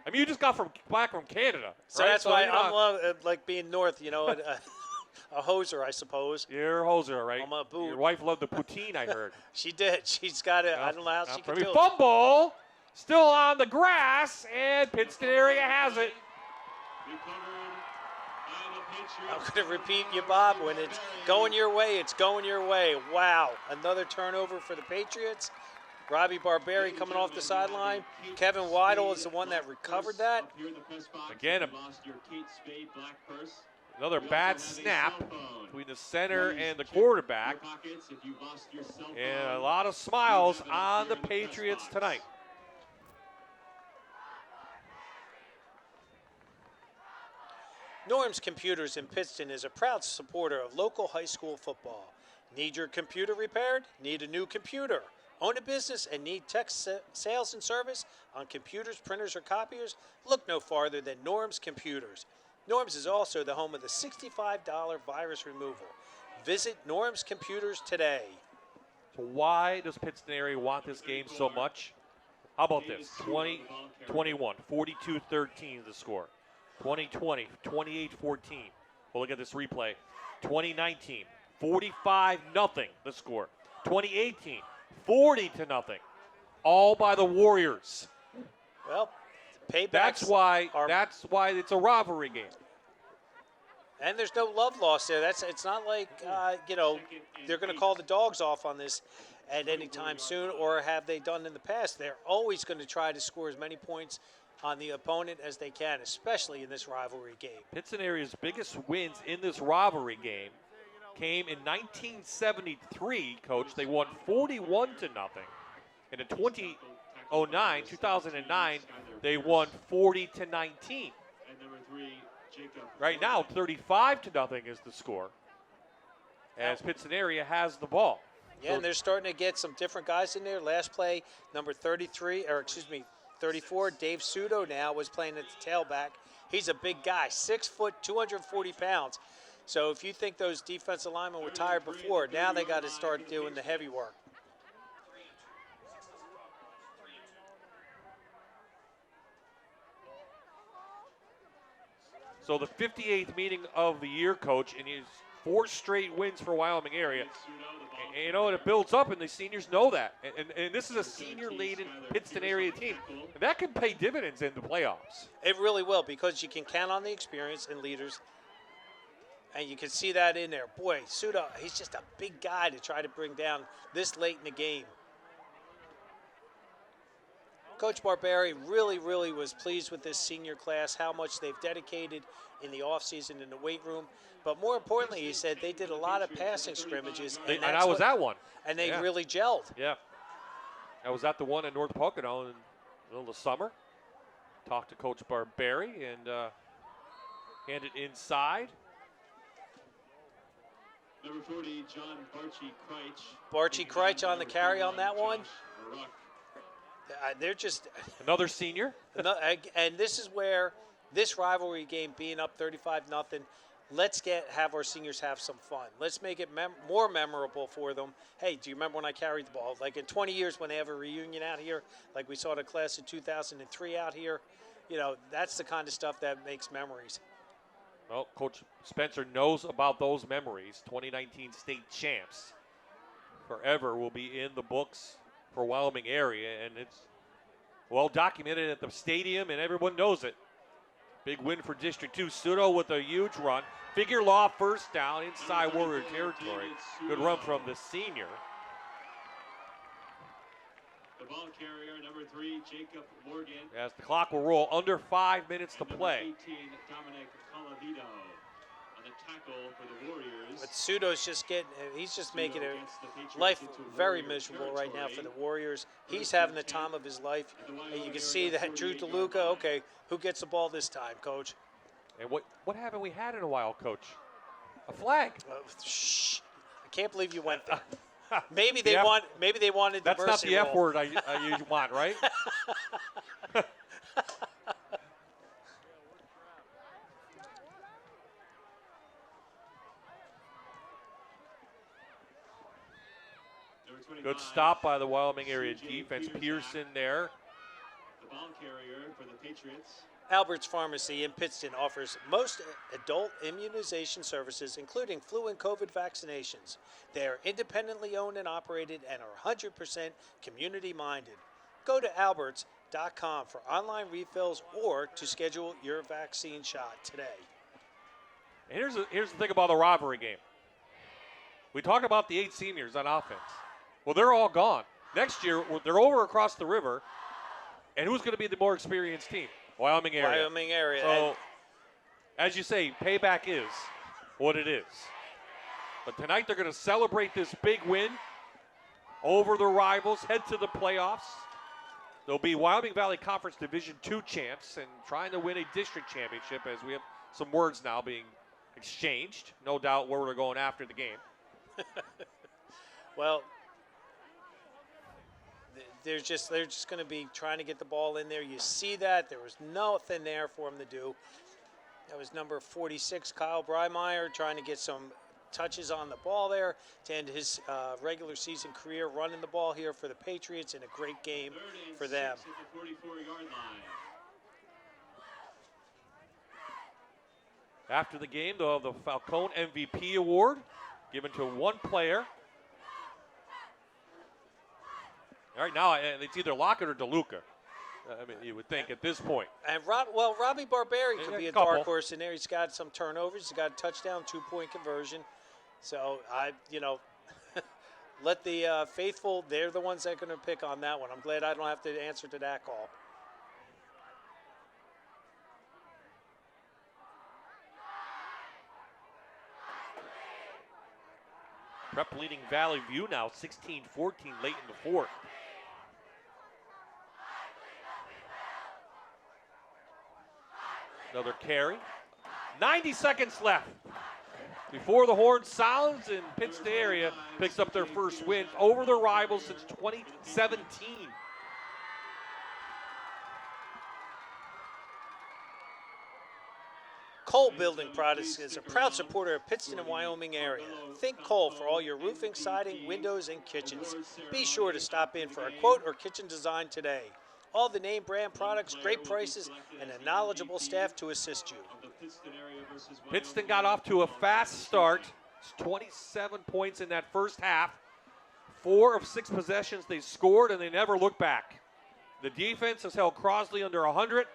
I mean, you just got back from Canada. So right? that's why I'm like being north, you know, a hoser, I suppose. You're a hoser, right? I'm a boot. Your wife loved the poutine, I heard. She did. She's got it. I don't know how she can do it. Fumble. Still on the grass, and Pittston area has it. I'm going to repeat you, Bob. When it's going your way, it's going your way. Wow. Another turnover for the Patriots. Robbie Barberi coming off the sideline. Kevin Weidel is the one that recovered that. Again, another bad snap between the center and the quarterback. And a lot of smiles on the Patriots tonight. Norm's Computers in Pittston is a proud supporter of local high school football. Need your computer repaired? Need a new computer? Own a business and need tech sales and service on computers, printers, or copiers? Look no farther than Norm's Computers. Norm's is also the home of the $65 virus removal. Visit Norm's Computers today. So why does Pittston area want this game so much? How about this? 20-21, 42-13 the score. 2020, 28-14. We'll look at this replay. 2019, 45-0 the score. 2018, 40-0. All by the Warriors. Well, paybacks. That's why it's a rivalry game. And there's no love lost there. It's not like they're going to call the dogs off on this at any time soon, or have they done in the past. They're always going to try to score as many points on the opponent as they can, especially in this rivalry game. Pittston area's biggest wins in this rivalry game came in 1973, Coach. They won 41-0. And in 2009, they won 40-19. Right now, 35-0 is the score, as Pittston area has the ball. Yeah, and they're starting to get some different guys in there. Last play, number 34, Dave Sudo now was playing at the tailback. He's a big guy, 6 foot, 240 pounds. So if you think those defensive linemen were tired before, now they got to start doing the heavy work. So the 58th meeting of the year, Coach, and his 4 straight wins for Wyoming area. And, you know, and it builds up, and the seniors know that. And this is a senior-laden Pittston area team. And that can pay dividends in the playoffs. It really will, because you can count on the experience and leaders. And you can see that in there. Boy, Suda, he's just a big guy to try to bring down this late in the game. Coach Barberi really was pleased with this senior class, how much they've dedicated in the offseason in the weight room. But more importantly, he said they did a lot of passing scrimmages. And I was at one. And they really gelled. Yeah. I was at the one in North Pocono in the middle of the summer. Talked to Coach Barberi and handed inside. Number 40, John Barchi Kreitch. Barchi Kreitch on the carry on that one. they're just another senior. And this is where this rivalry game being up 35-0. Let's have our seniors have some fun. Let's make it more memorable for them. Hey, do you remember when I carried the ball? Like in 20 years when they have a reunion out here, like we saw the class of 2003 out here, that's the kind of stuff that makes memories. Well, Coach Spencer knows about those memories. 2019 state champs forever will be in the books for Wyoming area, and it's well documented at the stadium, and everyone knows it. Big win for District 2. Sudo with a huge run. Figure Law first down inside Warrior territory. Good run from the senior. The ball carrier, number 3, Jacob Morgan. As the clock will roll, under 5 minutes to play. 18, Dominic Colavito on the tackle for the Warriors. But Sudo's he's just making life very miserable right now for the Warriors. He's having the time of his life. And you can see that Drew DeLuca, okay, who gets the ball this time, Coach? And what haven't we had in a while, Coach? A flag. Shh. I can't believe you went there. Maybe they wanted the That's not the F word you want, right? Good stop by the Wyoming area defense. Pearson there. The ball carrier for the Patriots. Albert's Pharmacy in Pittston offers most adult immunization services, including flu and COVID vaccinations. They are independently owned and operated and are 100% community-minded. Go to alberts.com for online refills or to schedule your vaccine shot today. And here's the thing about the rivalry game. We talk about the 8 seniors on offense. Well, they're all gone. Next year, they're over across the river, and who's going to be the more experienced team? Wyoming area. Wyoming area. So, as you say, payback is what it is. But tonight they're going to celebrate this big win over the rivals, head to the playoffs. They'll be Wyoming Valley Conference Division II champs and trying to win a district championship, as we have some words now being exchanged. No doubt where we're going after the game. Well, they're just going to be trying to get the ball in there. You see that. There was nothing there for him to do. That was number 46, Kyle Breimeyer, trying to get some touches on the ball there to end his regular season career running the ball here for the Patriots in a great game for them. At the 44-yard line. After the game, they'll have the Falcone MVP award given to one player. All right, now it's either Lockett or DeLuca. I mean, you would think at this point. And Robbie Barberi could be a couple. dark horse in there. He's got some turnovers. He's got a touchdown, 2-point conversion. So let the faithful. They're the ones that are going to pick on that one. I'm glad I don't have to answer to that call. Prep leading Valley View now, 16-14 late in the fourth. Another carry. 90 seconds left before the horn sounds, and Pittston area picks up their first win over their rivals since 2017. Cole Building Products is a proud supporter of Pittston and Wyoming area. Think Cole for all your roofing, siding, windows, and kitchens. Be sure to stop in for a quote or kitchen design today. All the name brand products, great prices, and a knowledgeable staff to assist you. Pittston got off to a fast start. It's 27 points in that first half. 4 of 6 possessions they scored, and they never looked back. The defense has held Crosley under 100,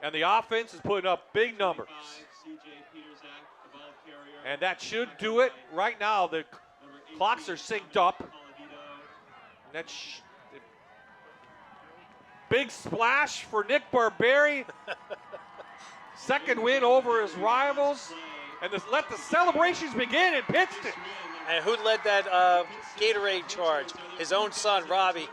and the offense is putting up big numbers. And that should do it. Right now, the clocks are synced up. Big splash for Nick Barberi. Second win over his rivals. And let the celebrations begin in Pittston. And who led that Gatorade charge? His own son, Robbie.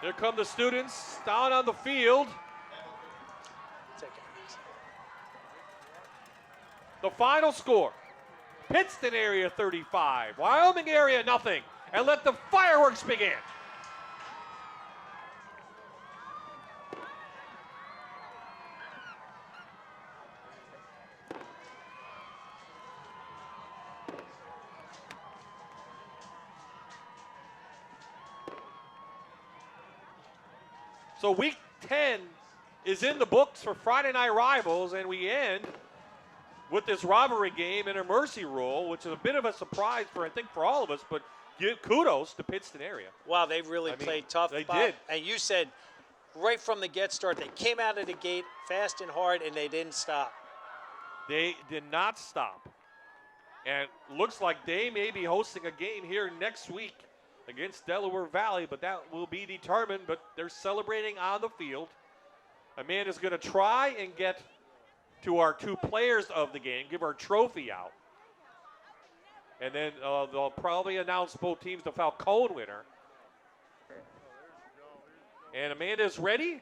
Here come the students down on the field. The final score, Pittston area 35. Wyoming area nothing. And let the fireworks begin. So week 10 is in the books for Friday night rivals, and we end with this rivalry game in a mercy rule, which is a bit of a surprise for, I think, for all of us, but give kudos to Pittston area. Wow, they really played tough. They Bob. did. And you said right from the get start, they came out of the gate fast and hard, and they didn't stop. They did not stop. And looks like they may be hosting a game here next week against Delaware Valley, but that will be determined. But they're celebrating on the field. Amanda's going to try and get to our two players of the game, give our trophy out. And then they'll probably announce both teams the Falcone winner. And Amanda's ready.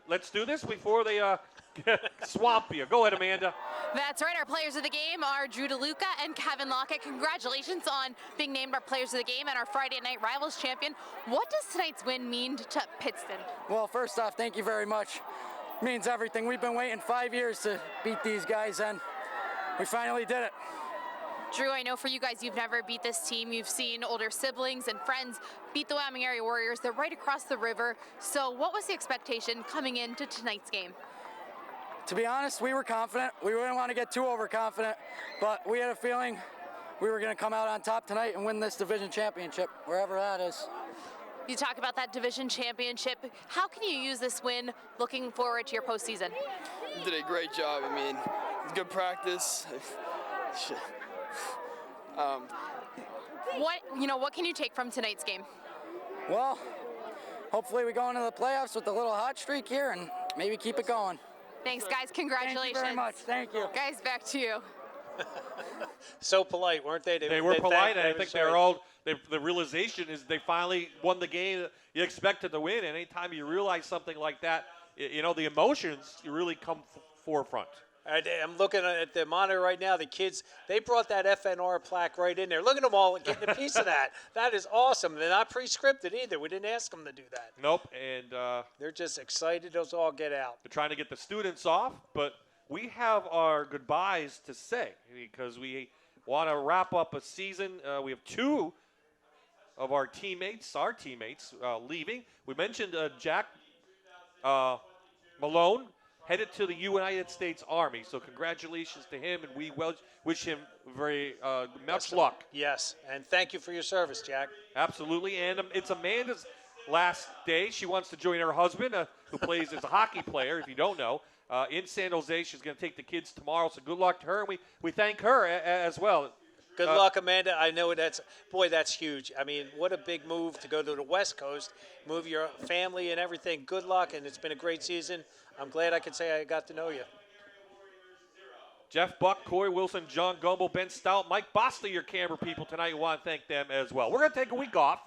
Let's do this before they swamp you. Go ahead, Amanda. That's right. Our players of the game are Drew DeLuca and Kevin Lockett. Congratulations on being named our players of the game and our Friday Night Rivals champion. What does tonight's win mean to Pittston? Well, first off, thank you very much. It means everything. We've been waiting 5 years to beat these guys, and we finally did it. Drew, I know for you guys, you've never beat this team. You've seen older siblings and friends beat the Wyoming area Warriors. They're right across the river. So what was the expectation coming into tonight's game? To be honest, we were confident. We didn't want to get too overconfident, but we had a feeling we were going to come out on top tonight and win this division championship, wherever that is. You talk about that division championship. How can you use this win looking forward to your postseason? Did a great job. I mean, it's good practice. What can you take from tonight's game? Well, hopefully we go into the playoffs with a little hot streak here and maybe keep it going. Thanks, guys. Congratulations. Thank you very much. Thank you. Guys, back to you. So polite, weren't they? They were polite, and I think they're all. The realization is they finally won the game that you expected to win. And anytime you realize something like that, the emotions really come forefront. I'm looking at the monitor right now. The kids, they brought that FNR plaque right in there. Look at them all getting a piece of that. That is awesome. They're not pre-scripted either. We didn't ask them to do that. Nope, and they're just excited to all get out. They're trying to get the students off, but we have our goodbyes to say because we want to wrap up a season. We have two of our teammates leaving. We mentioned Jack Malone headed to the United States Army. So congratulations to him, and we wish him very much luck. Yes, and thank you for your service, Jack. Absolutely, and it's Amanda's last day. She wants to join her husband, who plays as a hockey player, if you don't know, in San Jose. She's going to take the kids tomorrow, so good luck to her, and we thank her as well. Good luck, Amanda. I know that's huge. I mean, what a big move to go to the West Coast, move your family and everything. Good luck, and it's been a great season. I'm glad I could say I got to know you. Jeff Buck, Corey Wilson, John Gumble, Ben Stout, Mike Bosley, your camera people tonight. We want to thank them as well. We're going to take a week off,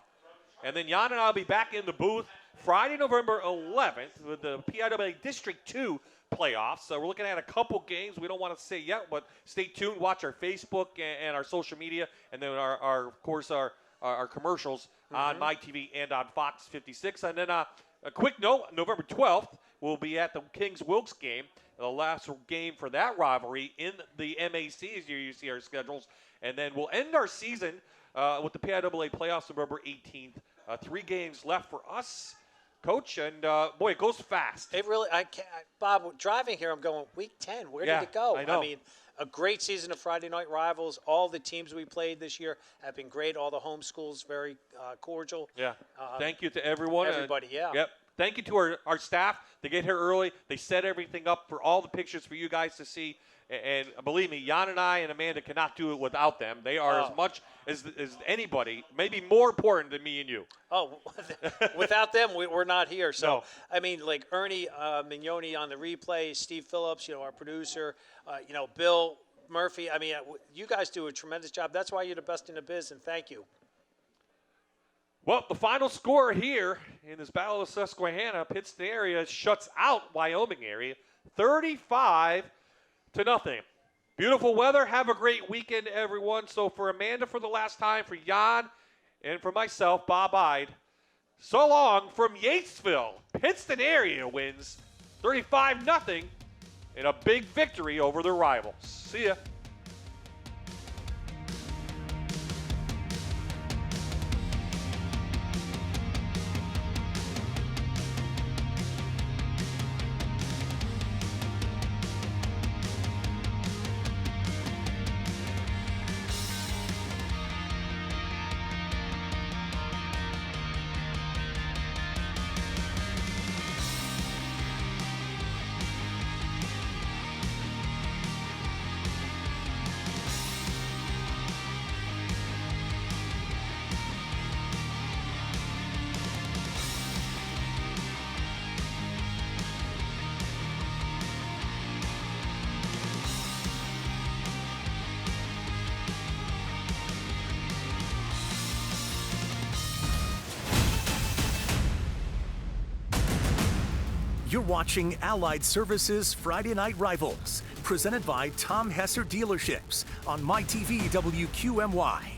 and then Jan and I will be back in the booth Friday, November 11th with the PIAA District 2 playoffs. So we're looking at a couple games. We don't want to say yet, but stay tuned. Watch our Facebook and our social media, and then of course our commercials on MyTV and on Fox 56. And then a quick note: November 12th we'll be at the Kings Wilkes game, the last game for that rivalry in the MAC as you see our schedules, and then we'll end our season with the PIAA playoffs November 18th. 3 games left for us, Coach, and boy, it goes fast. It really, I can't, Bob, driving here, I'm going, week 10, where did it go? I know. I mean, a great season of Friday Night Rivals. All the teams we played this year have been great. All the home schools, very cordial. Yeah. Thank you to everyone. Everybody, yeah. Yep. Thank you to our staff. They get here early. They set everything up for all the pictures for you guys to see. And believe me, Jan and I and Amanda cannot do it without them. They are as much as anybody, maybe more important than me and you. Oh, without them, we're not here. So, I mean, like Ernie Mignoni on the replay, Steve Phillips, our producer, Bill Murphy. I mean, you guys do a tremendous job. That's why you're the best in the biz, and thank you. Well, the final score here in this Battle of Susquehanna, Pittston area shuts out Wyoming area 35-0. Beautiful weather. Have a great weekend, everyone. So for Amanda for the last time, for Jan, and for myself, Bob Ide, so long from Yatesville. Pittston area wins 35-0 in a big victory over their rivals. See ya. You're watching Allied Services Friday Night Rivals, presented by Tom Hesser Dealerships on MyTV WQMY.